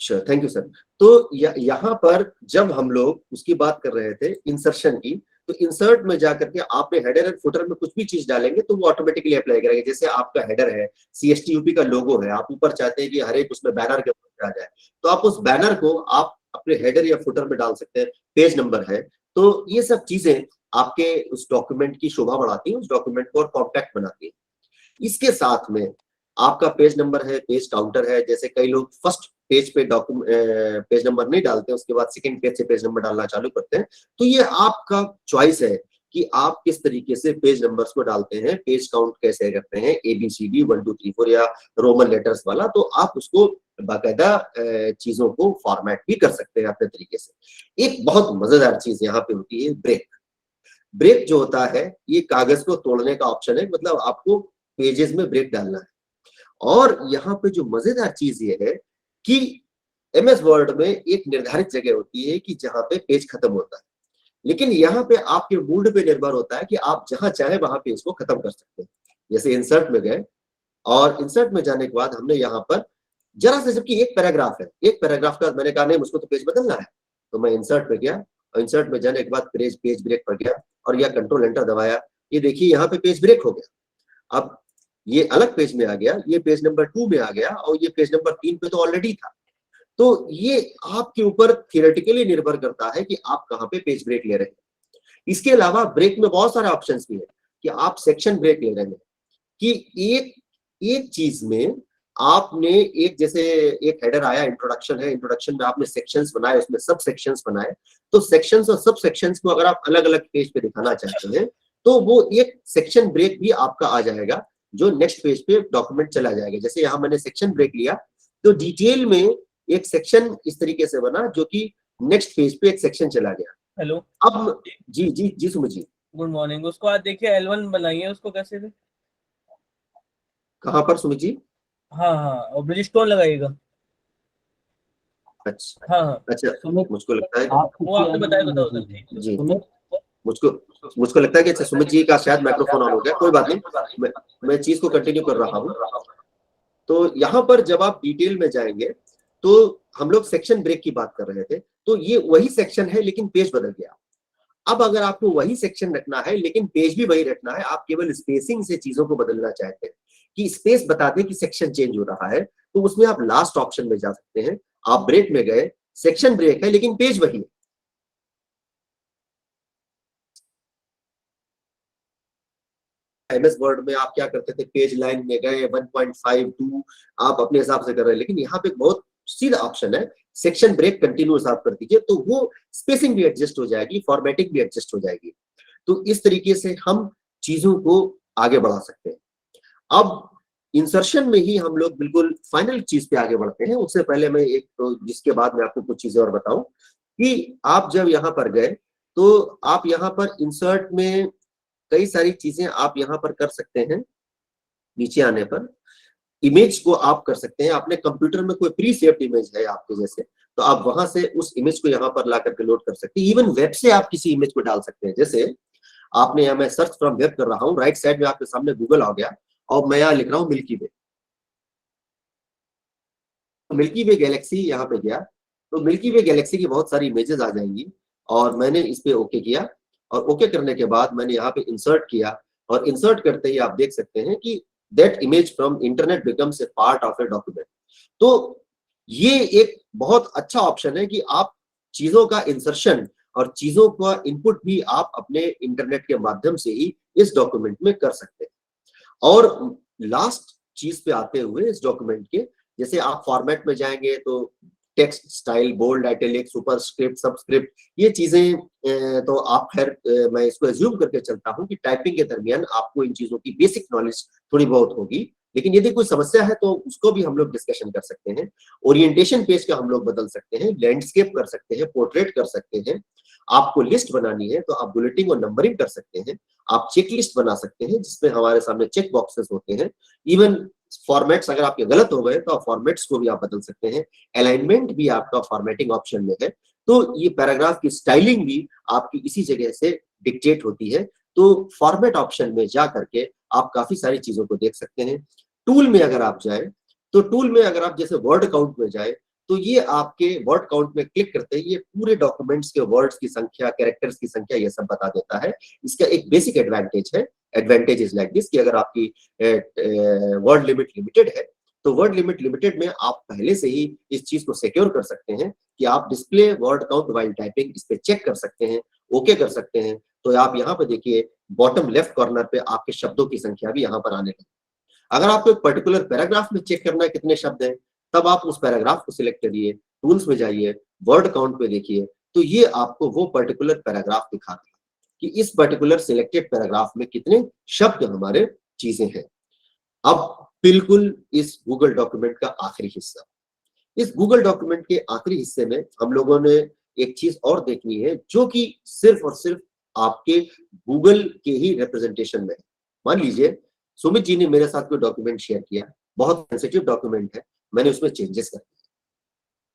S1: Sure, thank you sir. तो यहाँ पर जब हम लोग उसकी बात कर रहे थे इंसर्शन की, तो इंसर्ट में जाकर के आपने हेडर एंड फुटर में कुछ भी चीज डालेंगे तो वो ऑटोमेटिकली अप्लाई करेगा। जैसे आपका हेडर है, CSTUP का लोगो है, आप ऊपर चाहते हैं कि हर एक उसमें बैनर के ऊपर आ जाए, तो आप उस बैनर को आप अपने हेडर या फुटर में डाल सकते हैं। पेज नंबर है, तो ये सब चीजें आपके उस डॉक्यूमेंट की शोभा बढ़ाती है, उस डॉक्यूमेंट को और कॉम्पैक्ट बनाती है। इसके साथ में आपका पेज नंबर है, पेज काउंटर है। जैसे कई लोग फर्स्ट पेज पे पेज नंबर नहीं डालते, उसके बाद सेकंड पेज से पेज नंबर डालना चालू करते हैं, तो ये आपका चॉइस है कि आप किस तरीके से पेज नंबर्स को डालते हैं, पेज काउंट कैसे करते हैं, ABCD 1 2 3 4 या रोमन लेटर्स वाला, तो आप उसको बाकायदा चीजों को फॉर्मेट भी कर सकते हैं अपने तरीके से। एक बहुत मजेदार चीज यहाँ पे होती है ब्रेक। ब्रेक जो होता है ये कागज को तोड़ने का ऑप्शन है, मतलब आपको पेजेस में ब्रेक डालना है। और यहाँ पे जो मजेदार चीज ये है कि MS वर्ड में एक निर्धारित जगह होती है कि जहां पे पेज खत्म होता है, लेकिन यहाँ पे आपके मूड पे निर्भर होता है कि आप जहां चाहे वहां पे इसको खत्म कर सकते हैं। जैसे इंसर्ट में गए, और इंसर्ट में जाने के बाद हमने यहाँ पर जरा से, जबकि एक पैराग्राफ है, एक पैराग्राफ का मैंने कहा नहीं मुझको तो पेज बदलना है, तो मैं इंसर्ट में गया, और इंसर्ट में जाने के बाद पेज ब्रेक पर गया और यह कंट्रोल एंटर दबाया। ये देखिए यहाँ पे पेज ब्रेक हो गया। अब ये अलग पेज में आ गया, ये पेज नंबर 2 में आ गया, और ये पेज नंबर 3 पे तो ऑलरेडी था। तो ये आपके ऊपर थियोरेटिकली निर्भर करता है कि आप कहाँ पे पेज ब्रेक ले रहे हैं। इसके अलावा ब्रेक में बहुत सारे ऑप्शंस भी है कि आप सेक्शन ब्रेक ले रहे हैं, कि एक चीज में आपने एक, जैसे एक हेडर आया, इंट्रोडक्शन है, इंट्रोडक्शन में आपने सेक्शंस बनाए, उसमें सब सेक्शंस बनाए, तो सेक्शंस और सब सेक्शंस को अगर आप अलग अलग पेज पे दिखाना चाहते हैं तो वो एक सेक्शन ब्रेक भी आपका आ जाएगा, जो नेक्स्ट पेज पे डॉक्यूमेंट चला जाएगा। जैसे यहाँ मैंने सेक्शन ब्रेक लिया, तो डिटेल में एक सेक्शन इस तरीके से बना जो कि नेक्स्ट पेज पे एक सेक्शन चला गया।
S2: हेलो,
S1: अब जी जी जी सुमित जी,
S2: गुड मॉर्निंग। उसको आज देखिए L1 बनाइए, उसको कैसे थे?
S1: कहाँ पर सुमित जी?
S2: हाँ हाँ, और ब्रिजस्टोन लगाइएगा।
S1: अच्छा
S2: हाँ हाँ,
S1: अच्छा, मुझको लगता है
S2: वो आपने बताया बताओ सर।
S1: जी, मुझको लगता है कि अच्छा सुमित जी का शायद माइक्रोफोन ऑन हो गया, कोई बात नहीं, मैं चीज को कंटिन्यू कर रहा हूँ। तो यहाँ पर जब आप डिटेल में जाएंगे, तो हम लोग सेक्शन ब्रेक की बात कर रहे थे, तो ये वही सेक्शन है लेकिन पेज बदल गया। अब अगर आपको वही सेक्शन रखना है लेकिन पेज भी वही रखना है, आप केवल स्पेसिंग से चीजों को बदलना चाहते हैं कि स्पेस बता दें कि सेक्शन चेंज हो रहा है, तो उसमें आप लास्ट ऑप्शन में जा सकते हैं। आप ब्रेक में गए, सेक्शन ब्रेक है लेकिन पेज वही है। MS वर्ड में आप क्या करते थे, पेज लाइन में गए 1.52 आप अपने हिसाब से कर रहे हैं, लेकिन यहाँ पे बहुत सीधा ऑप्शन है, सेक्शन ब्रेक कंटिन्यूअस आप कर दीजिए, तो वो स्पेसिंग भी एडजस्ट हो जाएगी, फॉर्मेटिंग भी एडजस्ट हो जाएगी। तो इस तरीके से हम चीजों को आगे बढ़ा सकते हैं। अब इंसर्शन में ही हम लोग बिल्कुल फाइनल चीज पे आगे बढ़ते हैं। उससे पहले मैं एक, तो जिसके बाद मैं आपको कुछ चीजें और बताऊं कि आप जब यहाँ पर गए, तो आप यहाँ पर इंसर्ट में कई सारी चीजें आप यहाँ पर कर सकते हैं। नीचे आने पर इमेज को आप कर सकते हैं, अपने कंप्यूटर में कोई प्री सेव्ड इमेज है आपके जैसे, तो आप वहां से उस इमेज को यहाँ पर ला करके लोड कर सकते हैं। इवन वेब से आप किसी इमेज को डाल सकते हैं। जैसे आपने यहाँ, मैं सर्च फ्रॉम वेब कर रहा हूँ, राइट साइड में आपके सामने गूगल आ गया, और मैं यहाँ लिख रहा हूँ मिल्की वे। मिल्की वे गैलेक्सी यहाँ पे गया, तो मिल्की वे गैलेक्सी की बहुत सारी इमेजेस आ जाएंगी, और मैंने इस पे ओके किया, और ओके करने के बाद मैंने यहाँ पे इंसर्ट किया, और इंसर्ट करते ही आप देख सकते हैं कि that image from internet becomes a part of a document. तो ये एक बहुत अच्छा ऑप्शन है कि आप चीजों का इंसर्शन और चीजों का इनपुट भी आप अपने इंटरनेट के माध्यम से ही इस डॉक्यूमेंट में कर सकते हैं। और लास्ट चीज पे आते हुए इस डॉक्यूमेंट के, जैसे आप फॉर्मेट में जाएंगे तो text style, bold, italic, superscript, subscript, ये चीजें तो आप खैर मैं इसको एज्यूम करके चलता हूँ कि टाइपिंग के दरमियान आपको इन चीजों की बेसिक नॉलेज थोड़ी बहुत होगी, लेकिन यदि कोई समस्या है तो उसको भी हम लोग डिस्कशन कर सकते हैं। ओरिएंटेशन पेज का हम लोग बदल सकते हैं, लैंडस्केप कर सकते हैं, पोर्ट्रेट कर सकते हैं। आपको लिस्ट बनानी है तो आप बुलेटिंग और नंबरिंग कर सकते हैं। आप चेक लिस्ट बना सकते हैं जिसमें हमारे सामने चेक बॉक्सेस होते हैं। इवन फॉर्मेट्स अगर आपके गलत हो गए तो आप फॉर्मेट्स को भी आप बदल सकते हैं। अलाइनमेंट भी आपका फॉर्मेटिंग ऑप्शन में है। तो ये पैराग्राफ की स्टाइलिंग भी आपकी इसी जगह से डिक्टेट होती है। तो फॉर्मेट ऑप्शन में जा करके आप काफी सारी चीजों को देख सकते हैं। टूल में अगर आप जाए तो टूल में अगर आप जैसे वर्ड काउंट में जाए तो ये आपके वर्ड काउंट में क्लिक करते ही ये पूरे डॉक्यूमेंट्स के वर्ड्स की संख्या, कैरेक्टर्स की संख्या ये सब बता देता है। इसका एक बेसिक एडवांटेज है, एडवांटेज इज लाइक दिस कि अगर आपकी वर्ड लिमिट लिमिटेड है तो वर्ड लिमिट लिमिटेड में आप पहले से ही इस चीज को सिक्योर कर सकते हैं कि आप display word count while typing इस पे चेक कर सकते हैं, ओके कर सकते हैं। तो आप यहाँ पे देखिए बॉटम लेफ्ट कॉर्नर पे आपके शब्दों की संख्या भी यहाँ पर आने लगी। अगर आपको एक पर्टिकुलर पैराग्राफ में चेक करना है कितने शब्द हैं, तब आप उस पैराग्राफ को सिलेक्ट करिए, टूल्स में जाइए, वर्ड काउंट पे देखिए, तो ये आपको वो पर्टिकुलर पैराग्राफ दिखाता है कि इस पर्टिकुलर सिलेक्टेड पैराग्राफ में कितने शब्द हमारे चीजें हैं। अब बिल्कुल इस गूगल डॉक्यूमेंट का आखिरी हिस्सा, इस गूगल डॉक्यूमेंट के आखिरी हिस्से में हम लोगों ने एक चीज और देखनी है जो कि सिर्फ और सिर्फ आपके गूगल के ही रिप्रेजेंटेशन में है। मान लीजिए सुमित जी ने मेरे साथ कोई डॉक्यूमेंट शेयर किया, बहुत सेंसिटिव डॉक्यूमेंट है, मैंने उसमें चेंजेस कर दिए,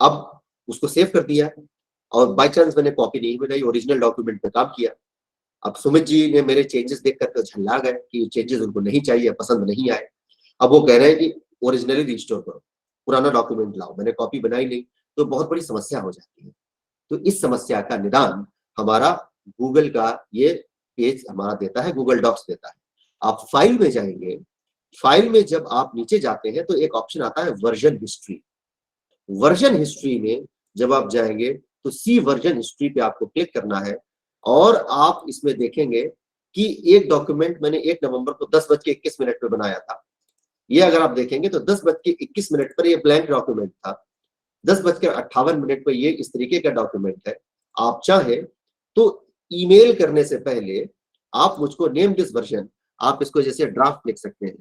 S1: अब उसको सेव कर दिया और बाय चांस मैंने कॉपी नहीं बनाई, ओरिजिनल डॉक्यूमेंट पे काम किया। अब सुमित जी ने मेरे चेंजेस देख कर झल्ला गए कि चेंजेस उनको नहीं चाहिए, पसंद नहीं आए। अब वो कह रहे हैं कि ओरिजिनली रिस्टोर करो, पुराना डॉक्यूमेंट लाओ, मैंने कॉपी बनाई नहीं, तो बहुत बड़ी समस्या हो जाती है। तो इस समस्या का निदान हमारा गूगल का ये पेज हमारा देता है, गूगल डॉक्स देता है। आप फाइल में जाएंगे, फाइल में जब आप नीचे जाते हैं तो एक ऑप्शन आता है वर्जन हिस्ट्री। वर्जन हिस्ट्री में जब आप जाएंगे तो सी वर्जन हिस्ट्री पे आपको क्लिक करना है और आप इसमें देखेंगे कि एक डॉक्यूमेंट मैंने 1 नवंबर को 10:21 पे बनाया था। ये अगर आप देखेंगे तो 10:21 पर ये ब्लैंक डॉक्यूमेंट था। 10:58 पे ये इस तरीके का डॉक्यूमेंट है। आप चाहें तो ईमेल करने से पहले आप मुझको नेम दिस वर्जन, आप इसको जैसे ड्राफ्ट लिख सकते हैं,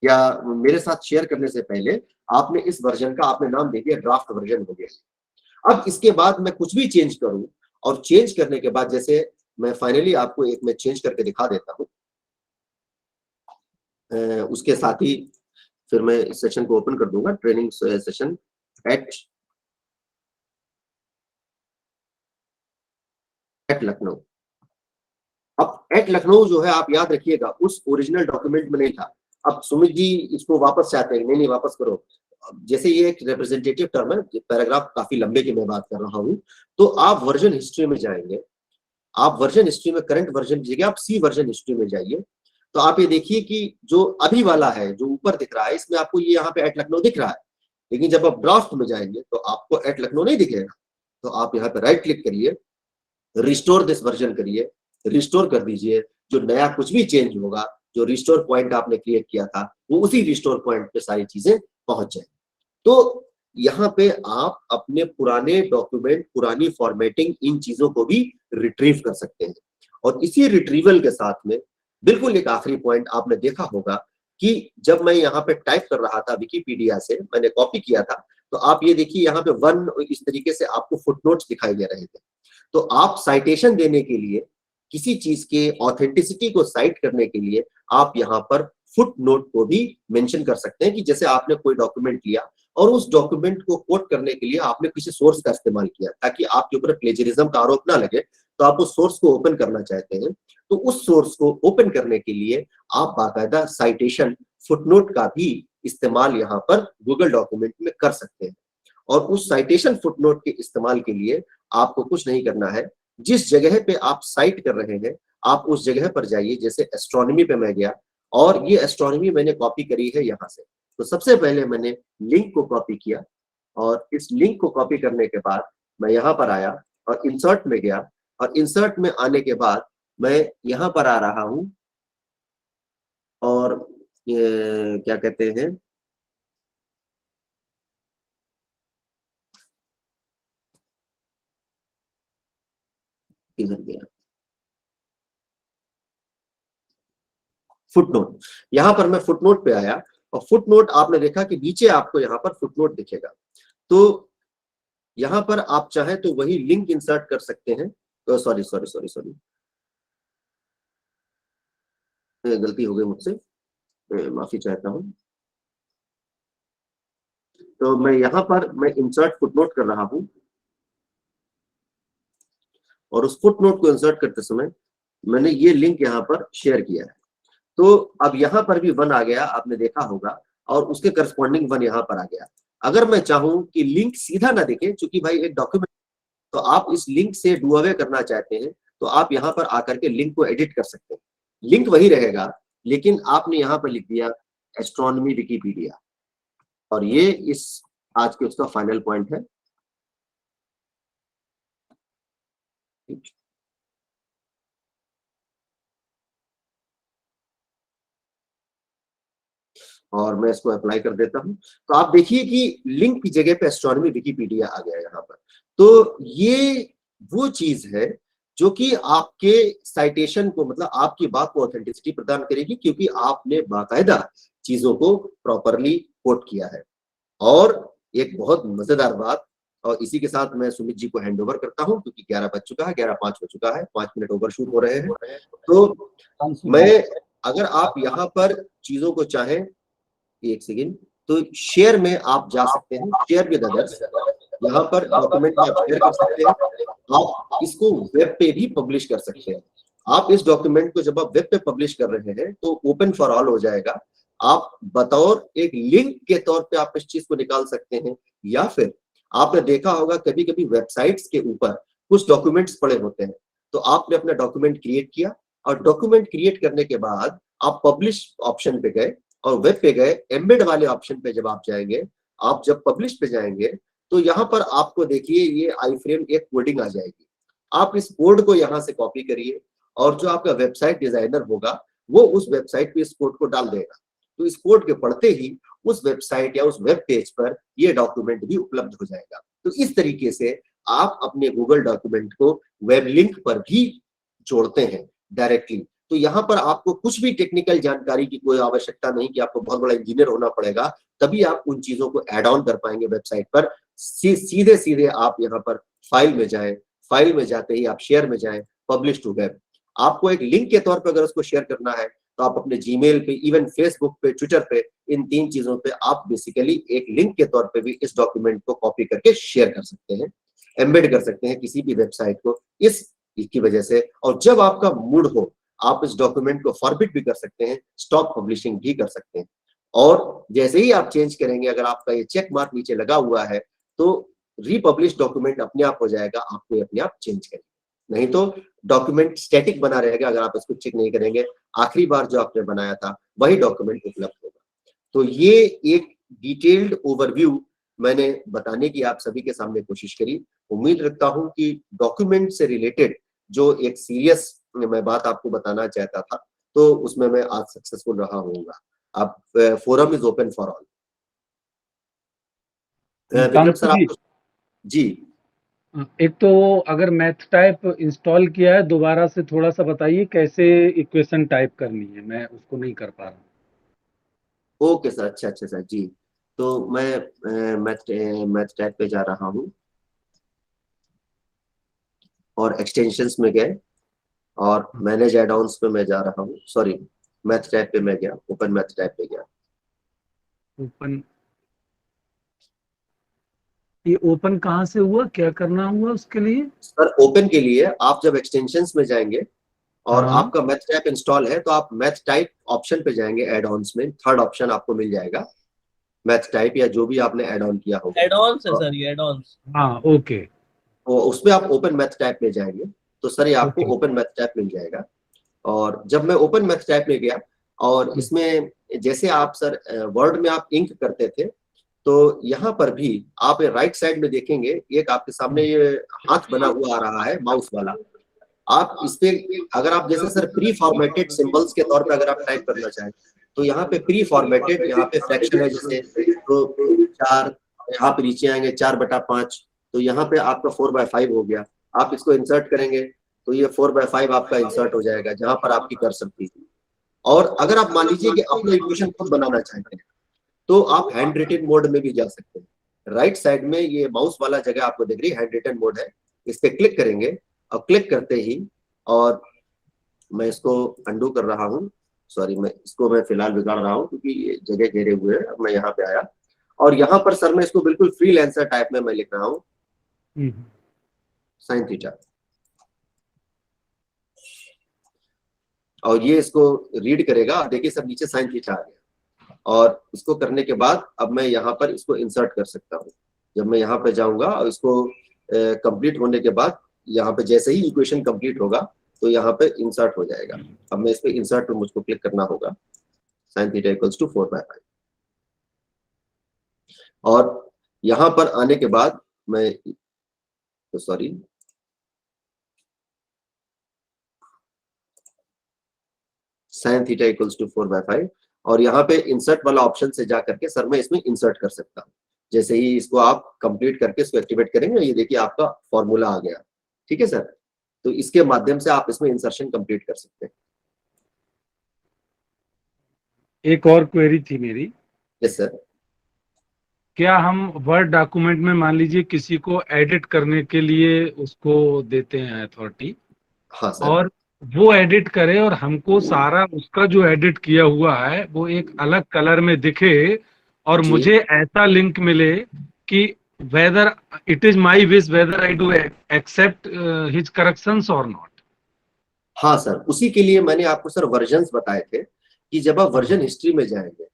S1: या मेरे साथ शेयर करने से पहले आपने इस वर्जन का आपने नाम दे दिया ड्राफ्ट वर्जन हो गया। अब इसके बाद मैं कुछ भी चेंज करूं और चेंज करने के बाद जैसे मैं फाइनली आपको एक मैं चेंज करके दिखा देता हूं, उसके साथ ही फिर मैं इस सेशन को ओपन कर दूंगा, ट्रेनिंग सेशन एट लखनऊ। अब एट लखनऊ जो है आप याद रखिएगा उस ओरिजिनल डॉक्यूमेंट में नहीं था। अब सुमित जी इसको वापस चाहते हैं, नहीं नहीं वापस करो। जैसे ये एक रिप्रेजेंटेटिव टर्म है, पैराग्राफ काफी लंबे की मैं बात कर रहा हूं, तो आप वर्जन हिस्ट्री में जाएंगे, आप वर्जन हिस्ट्री में करंट वर्जन की जगह आप सी वर्जन हिस्ट्री में जाइए। तो आप ये देखिए कि जो अभी वाला है जो ऊपर दिख रहा है इसमें आपको ये यहाँ पे एट लखनऊ दिख रहा है, लेकिन जब आप ड्राफ्ट में जाएंगे तो आपको एट लखनऊ नहीं दिखेगा। तो आप यहाँ पे राइट क्लिक करिए, रिस्टोर दिस वर्जन करिए, रिस्टोर कर दीजिए। जो नया कुछ भी चेंज होगा, जो रिस्टोर पॉइंट आपने क्रिएट किया था वो उसी रिस्टोर पॉइंट पे सारी चीजें पहुंच जाए। तो यहाँ पे आप अपने पुराने डॉक्यूमेंट, पुरानी फॉर्मेटिंग, इन चीजों को भी रिट्रीव कर सकते हैं। और इसी रिट्रीवल के साथ में बिल्कुल एक आखिरी पॉइंट आपने देखा होगा कि जब मैं यहाँ पे टाइप कर रहा था विकिपीडिया से, मैंने कॉपी किया था, तो आप ये देखिए यहाँ पे वन इस तरीके से आपको फुटनोट्स दिखाई दे रहे थे। तो आप साइटेशन देने के लिए, किसी चीज के ऑथेंटिसिटी को साइट करने के लिए आप यहाँ पर फुट नोट को भी मेंशन कर सकते हैं कि जैसे आपने कोई डॉक्यूमेंट लिया और उस डॉक्यूमेंट को कोट करने के लिए आपने किसी सोर्स का इस्तेमाल किया ताकि आपके ऊपर प्लेजरिज्म का आरोप ना लगे, तो आप उस सोर्स को ओपन करना चाहते हैं, तो उस सोर्स को ओपन करने के लिए आप बाकायदा साइटेशन फुटनोट का भी इस्तेमाल यहाँ पर गूगल डॉक्यूमेंट में कर सकते हैं। और उस साइटेशन फुटनोट के इस्तेमाल के लिए आपको कुछ नहीं करना है, जिस जगह पे आप साइट कर रहे हैं आप उस जगह पर जाइए। जैसे एस्ट्रोनॉमी पे मैं गया और ये एस्ट्रोनॉमी मैंने कॉपी करी है यहाँ से, तो सबसे पहले मैंने लिंक को कॉपी किया और इस लिंक को कॉपी करने के बाद मैं यहाँ पर आया और इंसर्ट में गया, और इंसर्ट में आने के बाद मैं यहाँ पर आ रहा हूँ और ये क्या कहते हैं, किधर गया, फुटनोट। यहाँ पर मैं फुटनोट पे आया और फुटनोट आपने देखा कि नीचे आपको यहाँ पर फुटनोट दिखेगा। तो यहाँ पर आप चाहें तो वही लिंक इंसर्ट कर सकते हैं। तो सॉरी सॉरी सॉरी सॉरी, गलती हो गई मुझसे, माफी चाहता हूँ। तो मैं यहाँ पर मैं इंसर्ट फुटनोट कर रहा हूँ और उस फुटनोट को इंसर्ट करते समय मैंने ये लिंक यहाँ पर शेयर किया है। तो अब यहाँ पर भी 1 आ गया, आपने देखा होगा, और उसके करस्पॉन्डिंग 1 यहाँ पर आ गया। अगर मैं चाहूं कि लिंक सीधा ना दिखे, क्योंकि भाई एक डॉक्यूमेंट, तो आप इस लिंक से डू अवे करना चाहते हैं तो आप यहाँ पर आकर के लिंक को एडिट कर सकते हैं। लिंक वही रहेगा, लेकिन आपने यहाँ पर लिख दिया एस्ट्रोनॉमी विकिपीडिया, और ये इस आज के उसका फाइनल पॉइंट है। और मैं इसको अप्लाई कर देता हूं, तो आप देखिए कि लिंक की जगह पे एस्ट्रोनॉमी विकिपीडिया आ गया यहाँ पर। तो ये वो चीज है जो कि आपके साइटेशन को, मतलब आपकी बात को ऑथेंटिसिटी प्रदान करेगी, क्योंकि आपने बाकायदा चीजों को प्रॉपरली कोट किया है। और एक बहुत मजेदार बात, और इसी के साथ मैं सुमित जी को हैंड ओवर करता हूं, क्योंकि 11 बज चुका है, 11:05 हो चुका है, 5 मिनट ओवर शूट हो रहे हैं। तो मैं, अगर आप यहाँ पर चीजों को चाहें, एक सेकेंड, तो शेयर में आप जा सकते हैं, शेयर विद अदर्स, यहाँ पर डॉक्यूमेंट में आप शेयर कर सकते हैं। आप इसको वेब पे भी पब्लिश कर सकते हैं। आप इस डॉक्यूमेंट को जब आप वेब पे पब्लिश कर रहे हैं तो ओपन फॉर ऑल हो जाएगा। आप बतौर एक लिंक के तौर पे आप इस चीज को निकाल सकते हैं, या फिर आपने देखा होगा कभी कभी वेबसाइट्स के ऊपर कुछ डॉक्यूमेंट्स पड़े होते हैं, तो आपने अपना डॉक्यूमेंट क्रिएट किया, और डॉक्यूमेंट क्रिएट करने के बाद आप पब्लिश ऑप्शन पे गए और वेब पे गए, एम्बेड वाले ऑप्शन पे जब आप जाएंगे, आप जब पब्लिश पे जाएंगे, तो यहाँ पर आपको देखिए ये आई फ्रेम एक कोडिंग आ जाएगी। आप इस कोड को यहाँ से कॉपी करिए, और जो आपका वेबसाइट डिजाइनर होगा वो उस वेबसाइट पे इस कोड को डाल देगा। तो इस कोड के पढ़ते ही उस वेबसाइट या उस वेब पेज पर ये डॉक्यूमेंट भी उपलब्ध हो जाएगा। तो इस तरीके से आप अपने गूगल डॉक्यूमेंट को वेब लिंक पर भी जोड़ते हैं डायरेक्टली। तो यहाँ पर आपको कुछ भी टेक्निकल जानकारी की कोई आवश्यकता नहीं कि आपको बहुत बड़ा इंजीनियर होना पड़ेगा, तभी आप उन चीजों को ऐड ऑन कर पाएंगे वेबसाइट पर। सीधे सीधे आप यहाँ पर फाइल में जाएं, फाइल में जाते ही आप शेयर में जाएं, पब्लिश टू वेब। आपको एक लिंक के तौर पर अगर उसको शेयर करना है तो आप अपने जीमेल पे, इवन फेसबुक पे, ट्विटर पे, इन 3 चीजों पे आप बेसिकली एक लिंक के तौर पे भी इस डॉक्यूमेंट को कॉपी करके शेयर कर सकते हैं, एम्बेड कर सकते हैं किसी भी वेबसाइट को इसकी वजह से। और जब आपका मूड हो, आप इस डॉक्यूमेंट को फॉरबिट भी कर सकते हैं, स्टॉप पब्लिशिंग भी कर सकते हैं। और जैसे ही आप चेंज करेंगे, अगर आपका ये चेक मार्क नीचे लगा हुआ है, तो रीपब्लिश डॉक्यूमेंट अपने आप हो जाएगा, आपको अपने आप चेंज करेंगे। नहीं तो डॉक्यूमेंट स्टैटिक बना रहेगा, अगर आप इसको चेक नहीं करेंगे, आखिरी बार जो आपने बनाया था वही डॉक्यूमेंट उपलब्ध होगा। तो ये एक डिटेल्ड ओवरव्यू मैंने बताने की आप सभी के सामने कोशिश करी। उम्मीद रखता हूं कि डॉक्यूमेंट से रिलेटेड जो एक सीरियस मैं बात आपको बताना चाहता था, तो उसमें मैं आज सक्सेसफुल रहा होऊंगा। अब forum is open for all. Vikram sir, आपको जी।
S3: एक तो अगर मैथ टाइप इंस्टॉल किया है, दोबारा से थोड़ा सा बताइए कैसे इक्वेशन टाइप करनी है, मैं उसको नहीं कर पा रहा हूँ।
S1: ओके सर, अच्छा अच्छा सर जी। तो मैं मैथ टाइप पे जा रहा हूँ और एक्सटेंशंस में गए और मैनेज एड ऑन्स पे मैं जा रहा हूँ। सॉरी, मैथ टाइप पे मैं गया, ओपन मैथ टाइप पे गया।
S3: ओपन, ये ओपन कहाँ से हुआ, क्या करना हुआ उसके लिए?
S1: सर ओपन के लिए आप जब एक्सटेंशंस में जाएंगे और
S3: हाँ।
S1: आपका मैथ टाइप इंस्टॉल है, तो आप मैथ टाइप ऑप्शन पे जाएंगे, एड ऑन्स में थर्ड ऑप्शन आपको मिल जाएगा, मैथ टाइप या जो भी आपने एड ऑन किया होगा।
S2: एड ऑन्स है सर, ये एड ऑन्स।
S3: हाँ ओके।
S1: तो उसमें आप ओपन मैथ टाइप में जाएंगे तो सर ये आपको
S3: ओके।
S1: ओपन मैथ टाइप मिल जाएगा। और जब मैं ओपन मैथ टाइप में गया, और इसमें जैसे आप सर वर्ड में आप इंक करते थे, तो यहाँ पर भी आप राइट साइड में देखेंगे एक आपके सामने ये हाथ बना हुआ आ रहा है माउस वाला। आप इस पे अगर आप जैसे सर प्री फॉर्मेटेड सिंबल्स के तौर पे अगर आप टाइप करना चाहें, तो यहाँ पे प्री फॉर्मेटेड, यहाँ पे फ्रैक्शन है, जैसे तो 4, यहाँ पे नीचे आएंगे 4/5, तो यहाँ पे आपका 4/5 हो गया। आप इसको इंसर्ट करेंगे तो ये 4x5 आपका इंसर्ट हो जाएगा जहां पर आपकी कर सकती थी। और अगर आप मान लीजिए कि अपना इक्वेशन खुद बनाना चाहते हैं तो आप हैंड रिटन मोड में भी जा सकते हैं। राइट साइड में ये माउस वाला जगह आपको दिख रही है, हैंड रिटन मोड है, इस पे क्लिक करेंगे और क्लिक करते ही, और मैं इसको अंडू कर रहा हूँ, सॉरी मैं फिलहाल बिगाड़ रहा हूँ क्योंकि ये जगह घेरे हुए है। अब मैं यहाँ पे आया और यहाँ पर सर मैं इसको बिल्कुल फ्रीलांसर टाइप में मैं लिख रहा हूँ साइन थीटा, और ये इसको रीड करेगा। देखिए सब नीचे साइन थीटा आ गया, और इसको करने के बाद अब मैं यहाँ पर इसको इंसर्ट कर सकता हूँ। जब मैं यहाँ पे जाऊंगा और इसको कंप्लीट होने के बाद यहाँ पे जैसे ही इक्वेशन कंप्लीट होगा तो यहाँ पे इंसर्ट हो जाएगा। अब मैं इस पे इंसर्ट पे मुझको क्लिक करना होगा, साइन थीटा इक्वल्स टू 4/5, और यहाँ पर आने के बाद मैं तो sorry sine theta equals to 4/5, और यहाँ पे इंसर्ट वाला ऑप्शन से जा करके सर मैं इसमें इंसर्ट कर सकता हूँ। जैसे ही इसको आप कंप्लीट करके इसको एक्टिवेट करेंगे, ये देखिए आपका फॉर्मूला आ गया। ठीक है सर, तो इसके माध्यम से आप इसमें इंसर्शन कंप्लीट कर सकते हैं।
S3: एक और क्वेरी थी मेरी।
S1: Yes sir.
S3: क्या हम वर्ड डॉक्यूमेंट में मान लीजिए किसी को एडिट करने के लिए उसको देते हैं अथॉरिटी,
S1: हाँ सर।
S3: और वो एडिट करे और हमको सारा उसका जो एडिट किया हुआ है वो एक अलग कलर में दिखे, और
S1: जी।
S3: मुझे ऐसा लिंक मिले कि whether it is my wish whether I do accept his corrections और नॉट।
S1: हाँ सर, उसी के लिए मैंने आपको सर वर्जन्स बताए थे कि जब आप वर्जन हिस्ट्री में जाएंगे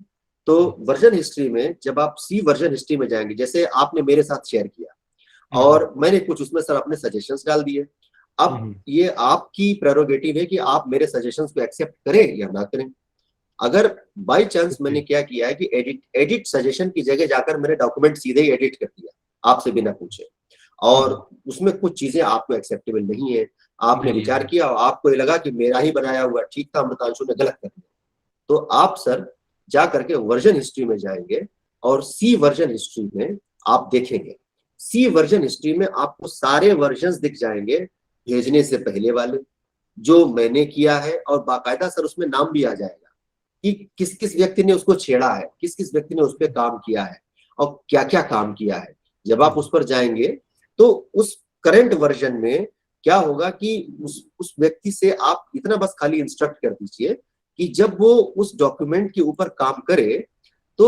S1: तो वर्जन हिस्ट्री में जब आप सी वर्जन हिस्ट्री में जाएंगे, जैसे आपने मेरे साथ शेयर किया और मैंने कुछ उसमें सर अपने सजेशंस डाल दिए। अब ये आपकी प्रेरोगेटिव है कि आप मेरे सजेशंस को एक्सेप्ट करें या ना करें। अगर बाय चांस मैंने क्या किया है कि एडिट सजेशन की जगह जाकर मैंने डॉक्यूमेंट सीधे ही एडिट कर दिया आपसे बिना पूछे, और उसमें कुछ चीजें आपको एक्सेप्टेबल नहीं है, आपने विचार किया और आपको ये लगा कि मेरा ही बनाया हुआ ठीक था, अमृतांशु ने गलत कर दिया, तो आप सर जा करके वर्जन हिस्ट्री में जाएंगे और सी वर्जन हिस्ट्री में आप देखेंगे। सी वर्जन हिस्ट्री में आपको सारे वर्जन्स दिख जाएंगे, भेजने से पहले वाले जो मैंने किया है, और बाकायदा सर उसमें नाम भी आ जाएगा कि किस किस व्यक्ति ने उसको छेड़ा है, किस किस व्यक्ति ने उस पर काम किया है और क्या क्या काम किया है। जब आप उस पर जाएंगे तो उस करंट वर्जन में क्या होगा कि उस व्यक्ति से आप इतना बस खाली इंस्ट्रक्ट कर दीजिए कि जब वो उस डॉक्यूमेंट के ऊपर काम करे तो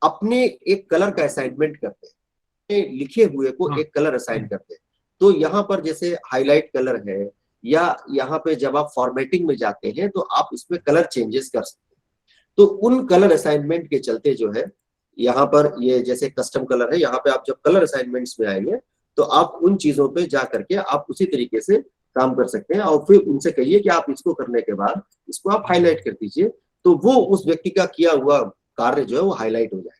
S1: अपने एक कलर का असाइनमेंट करते हैं, लिखे हुए को एक कलर असाइन करते हैं। तो यहाँ पर जैसे हाईलाइट कलर है, या यहाँ पे जब आप फॉर्मेटिंग में जाते हैं तो आप इसमें कलर चेंजेस कर सकते हैं। तो उन कलर असाइनमेंट के चलते जो है यहाँ पर ये जैसे कस्टम कलर है, यहाँ पे आप जब कलर असाइनमेंट्स में आएंगे तो आप उन चीजों पे जा करके आप उसी तरीके से काम कर सकते हैं, और फिर उनसे कहिए कि आप इसको करने के बाद इसको आप हाईलाइट कर दीजिए, तो वो उस व्यक्ति का किया हुआ कार्य जो है वो हाईलाइट हो जाएगा।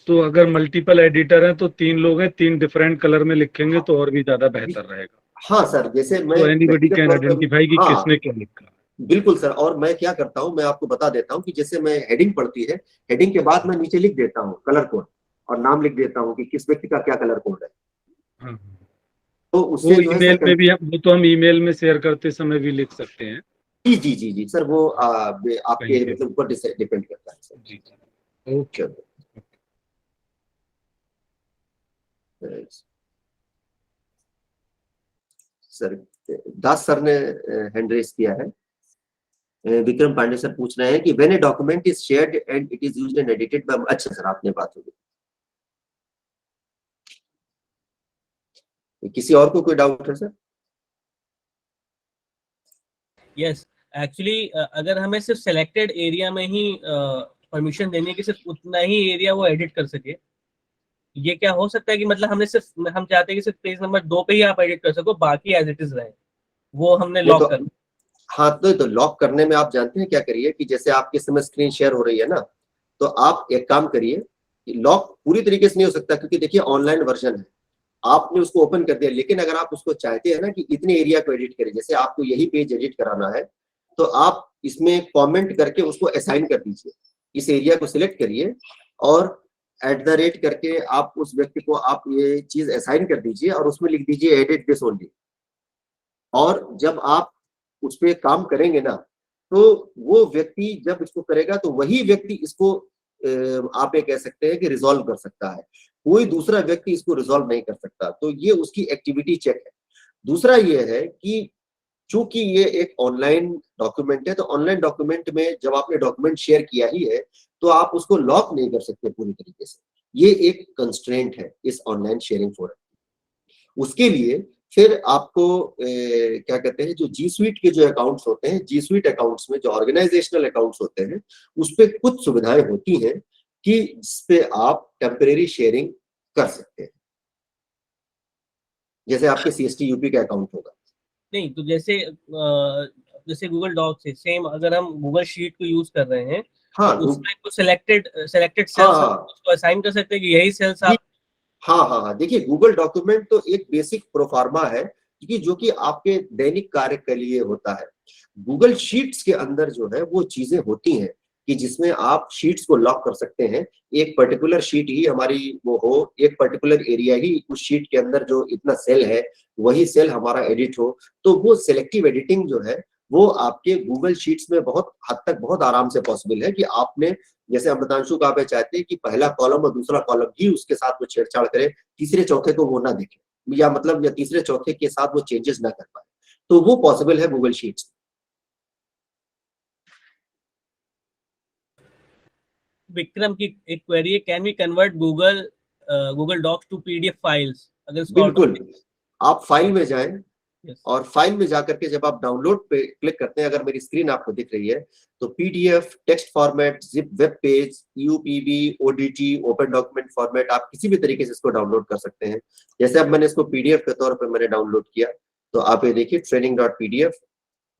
S3: तो अगर मल्टीपल एडिटर हैं तो 3 लोग हैं, 3 डिफरेंट कलर में लिखेंगे तो और भी ज्यादा बेहतर रहेगा।
S1: हाँ सर, जैसे मैं
S3: तो एनीबॉडी कैन आइडेंटिफाई कि किसने क्या लिखा।
S1: बिल्कुल सर, और मैं क्या करता हूँ मैं आपको बता देता हूँ कि जैसे मैं हेडिंग पढ़ती है, हेडिंग के बाद मैं नीचे लिख देता हूँ कलर कोड और नाम लिख देता हूँ कि किस व्यक्ति का क्या कलर कोड है। तो उससे जो है
S3: ईमेल में भी वो तो हम ईमेल में शेयर करते समय भी लिख सकते हैं।
S1: जी जी जी जी सर, वो आपके मतलब ऊपर डिपेंड करता है सर। जी ओके सर। दास सर ने हैंड रेज किया है। विक्रम पांडे सर पूछ रहे हैं कि when a document is shared and it is used and edited by, अच्छा सर आपने बात होगी। किसी और को कोई डाउट है सर?
S2: यस, एक्चुअली अगर हमें सिर्फ सिलेक्टेड एरिया में ही परमिशन देने की, सिर्फ उतना ही एरिया वो एडिट कर सके, ये क्या हो सकता है कि मतलब हम चाहते हैं कि सिर्फ पेज नंबर 2 पे ही आप एडिट कर सको, बाकी एज इट इज रहे, वो हमने लॉक कर।
S1: हाँ, तो लॉक करने में आप जानते हैं क्या करिए कि जैसे आपके समय स्क्रीन शेयर हो रही है ना, तो आप एक काम करिए, लॉक पूरी तरीके से नहीं हो सकता क्योंकि देखिए ऑनलाइन वर्जन है, आपने उसको ओपन कर दिया, लेकिन अगर आप उसको चाहते हैं ना कि इतने एरिया को एडिट करें, जैसे आपको यही पेज एडिट कराना है, तो आप इसमें कमेंट करके उसको असाइन कर दीजिए, इस एरिया को सिलेक्ट करिए और @ करके आप उस व्यक्ति को आप ये चीज असाइन कर दीजिए और उसमें लिख दीजिए एडिट दिस ओनली। और जब आप उस पे काम करेंगे ना, तो वो व्यक्ति जब इसको करेगा तो वही व्यक्ति इसको आप ये कह सकते हैं कि रिजॉल्व कर सकता है, कोई दूसरा व्यक्ति इसको रिजॉल्व नहीं कर सकता। तो ये उसकी एक्टिविटी चेक है। दूसरा ये है कि चूंकि ये एक ऑनलाइन डॉक्यूमेंट है, तो ऑनलाइन डॉक्यूमेंट में जब आपने डॉक्यूमेंट शेयर किया ही है, तो आप उसको लॉक नहीं कर सकते पूरी तरीके से। ये एक कंस्ट्रेंट है इस ऑनलाइन शेयरिंग फोरम। उसके लिए फिर आपको क्या कहते हैं, जो जी स्वीट के जो अकाउंट्स होते हैं, जी स्वीट अकाउंट्स में जो ऑर्गेनाइजेशनल अकाउंट्स होते हैं, उस पे कुछ सुविधाएं होती हैं कि जिसपे आप टेम्परेरी शेयरिंग कर सकते हैं, जैसे आपके सीएसटी यूपी का अकाउंट होगा।
S2: नहीं तो जैसे गूगल डॉक्स है सेम, अगर हम गूगल शीट को यूज कर रहे हैं
S1: हाँ,
S2: तो उसमें कुछ सिलेक्टेड सेल्स
S1: हाँ,
S2: उसको असाइन कर सकते हैं कि यही सेल्स आप।
S1: हाँ, देखिए गूगल डॉक्यूमेंट तो एक बेसिक प्रोफार्मा है, क्योंकि जो कि आपके दैनिक कार्य के लिए होता है। गूगल शीट्स के अंदर जो है वो चीजें होती हैं कि जिसमें आप शीट्स को लॉक कर सकते हैं। एक पर्टिकुलर शीट ही हमारी वो हो, एक पर्टिकुलर एरिया ही उस शीट के अंदर जो इतना सेल है वही सेल हमारा एडिट हो। तो वो सिलेक्टिव एडिटिंग जो है वो आपके गूगल शीट्स में बहुत हद तक बहुत आराम से पॉसिबल है कि आपने, जैसे अमृतांशु का आप चाहते हैं कि पहला कॉलम और दूसरा कॉलम ही उसके साथ वो छेड़छाड़ करे, तीसरे चौथे को वो ना देखे, या मतलब या तीसरे चौथे के साथ वो चेंजेस ना कर पाए, तो वो पॉसिबल है गूगल शीट्स।
S2: विक्रम की एक क्वेरी है, can we convert Google Docs to PDF files? अगर इसको
S1: बिल्कुल, आप फाइल में जाएं
S2: Yes.
S1: और फाइल में जाकर के जब आप डाउनलोड पे क्लिक करते हैं, अगर मेरी स्क्रीन आपको दिख रही है, तो PDF, text format, zip web page, UPB, ODT, open document format, आप किसी भी तरीके से इसको डाउनलोड कर सकते हैं। जैसे अब मैंने इसको पीडीएफ के तौर पर मैंने डाउनलोड किया, तो आप ये देखिए training.pdf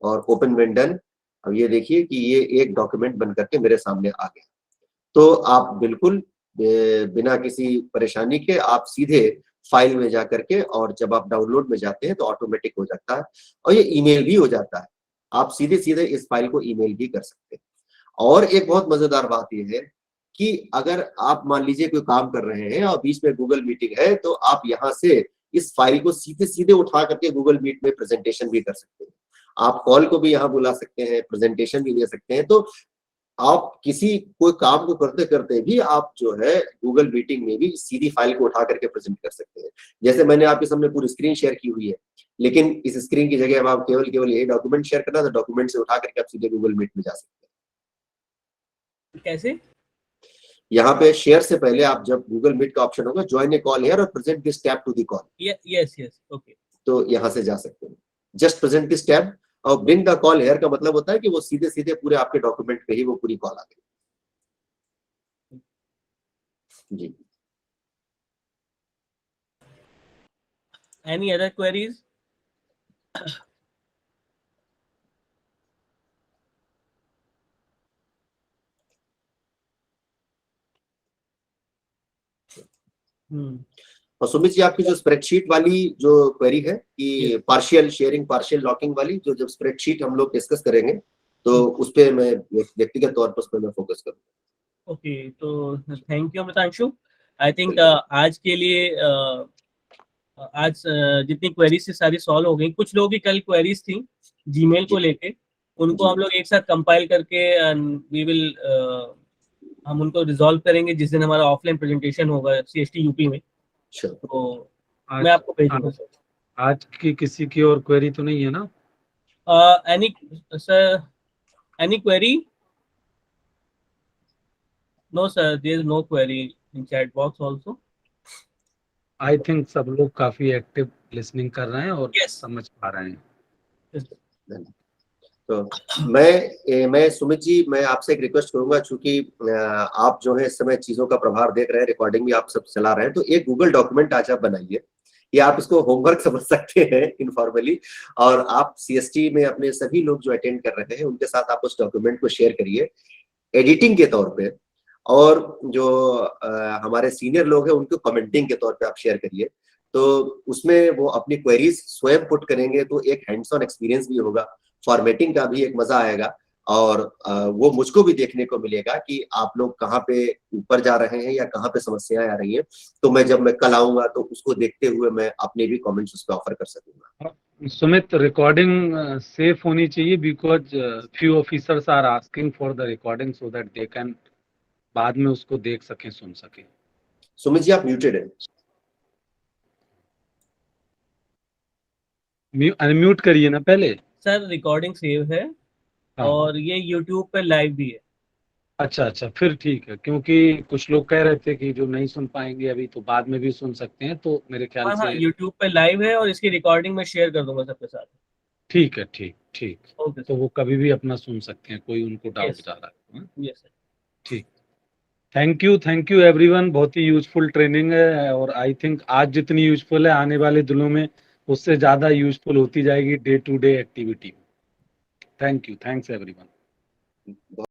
S1: और ओपन व्हेन डन। अब ये देखिए कि ये एक डॉक्यूमेंट बन करके मेरे सामने आ गया। तो आप बिल्कुल बिना किसी परेशानी के आप सीधे फाइल में जा करके, और जब आप डाउनलोड में जाते हैं तो ऑटोमेटिक हो जाता है, और ये ईमेल भी हो जाता है। आप सीधे सीधे इस फाइल को ईमेल भी कर सकते हैं। और एक बहुत मजेदार बात यह है कि अगर आप मान लीजिए कोई काम कर रहे हैं और बीच में गूगल मीटिंग है, तो आप यहाँ से इस फाइल को सीधे सीधे उठा करके गूगल मीट में प्रेजेंटेशन भी कर सकते हैं। आप कॉल को भी यहाँ बुला सकते हैं, प्रेजेंटेशन भी दे सकते हैं। तो आप किसी कोई काम को करते करते भी आप जो है गूगल मीटिंग में भी सीधी फाइल को उठा करके प्रेजेंट कर सकते हैं। जैसे मैंने आपके सामने पूरी स्क्रीन शेयर की हुई है, लेकिन इस स्क्रीन की जगह अब आप केवल यही डॉक्यूमेंट शेयर करना, तो डॉक्यूमेंट से उठा करके आप सीधे गूगल मीट में जा सकते हैं।
S2: कैसे?
S1: यहाँ पे शेयर से पहले आप जब गूगल मीट का ऑप्शन होगा, ज्वाइन ए कॉल हियर और present this tab to the call,
S2: yes okay,
S1: तो यहाँ से जा सकते हैं। जस्ट प्रेजेंट दिस टैब और ब्रिंग द कॉल हियर का मतलब होता है कि वो सीधे सीधे पूरे आपके डॉक्यूमेंट पे ही वो पूरी कॉल आ गई। जी,
S2: एनी अदर क्वेरीज?
S1: और सुमित जी, आपकी जो स्प्रेडशीट वाली जो क्वेरी है कि पार्शियल शेयरिंग, पार्शियल लॉकिंग वाली, जो जब स्प्रेडशीट हम लोग डिस्कस करेंगे तो उस पे मैं व्यक्तिगत तौर पर उस पे मैं फोकस करूंगा।
S2: ओके, तो thank you Amritanshu. I think आज के लिए आज जितनी क्वेरीज थी सारी सॉल्व हो गई। कुछ लोगों की कल क्वेरीज थी जीमेल को लेके, उनको हम लोग एक साथ कंपाइल करके वी विल हम उनको रिजॉल्व करेंगे जिस दिन हमारा ऑफलाइन प्रेजेंटेशन होगा सीएसटी यूपी में। तो मैं आपको भेजूंगा सर।
S3: आज की किसी की और क्वेरी तो नहीं है ना?
S2: Any sir, any query? No sir, there is no query in chat box also.
S3: I think सब लोग काफी एक्टिव लिसनिंग कर रहे हैं और
S2: Yes.
S3: समझ पा रहे हैं।
S1: तो मैं सुमित जी, मैं आपसे एक रिक्वेस्ट करूंगा, चूंकि आप जो है इस समय चीजों का प्रभाव देख रहे हैं, रिकॉर्डिंग भी आप सब चला रहे हैं, तो एक गूगल डॉक्यूमेंट आज आप बनाइए, या आप इसको होमवर्क समझ सकते हैं इनफॉर्मली, और आप सीएसटी में अपने सभी लोग जो अटेंड कर रहे हैं उनके साथ आप उस डॉक्यूमेंट को शेयर करिए एडिटिंग के तौर पे, और जो हमारे सीनियर लोग हैं उनको कमेंटिंग के तौर पे आप शेयर करिए। तो उसमें वो अपनी क्वेरीज स्वयं पुट करेंगे, तो एक हैंड्स ऑन एक्सपीरियंस भी होगा, फॉर्मेटिंग का भी एक मजा आएगा, और वो मुझको भी देखने को मिलेगा कि आप लोग कहाँ पे ऊपर जा रहे हैं या कहाँ पे समस्याएं आ रही हैं। तो जब मैं कल आऊंगा तो उसको देखते हुए मैं अपने भी कमेंट्स उस पर ऑफर कर सकूंगा।
S3: सुमित, रिकॉर्डिंग सेफ होनी चाहिए because few officers are asking for the recording so that they can बाद में उसको देख सके, सुन सके।
S1: सुमित जी आप म्यूटेड हैं।
S3: अनम्यूट करिए ना पहले।
S2: सर रिकॉर्डिंग सेव है
S3: हाँ।
S2: और ये यूट्यूब पे लाइव भी है।
S3: अच्छा अच्छा, फिर ठीक है, क्योंकि कुछ लोग कह रहे थे कि जो नहीं सुन पाएंगे अभी तो बाद में भी सुन सकते हैं, तो मेरे ख्याल
S2: हाँ हाँ,
S3: से
S2: यूट्यूब पे लाइव है और इसकी रिकॉर्डिंग मैं शेयर कर दूंगा सबके साथ।
S3: ठीक है। ठीक ठीक,
S2: ओके
S3: तो
S2: सर।
S3: वो कभी भी अपना सुन सकते हैं, कोई उनको डाउट
S2: यस
S3: जा रहा है। हाँ?
S2: Yes sir.
S3: ठीक। थैंक यू एवरीवन, बहुत ही यूजफुल ट्रेनिंग है और आई थिंक आज जितनी यूजफुल है आने वाले दिनों में उससे ज्यादा यूजफुल होती जाएगी day to day activity. Thank you, thanks everyone.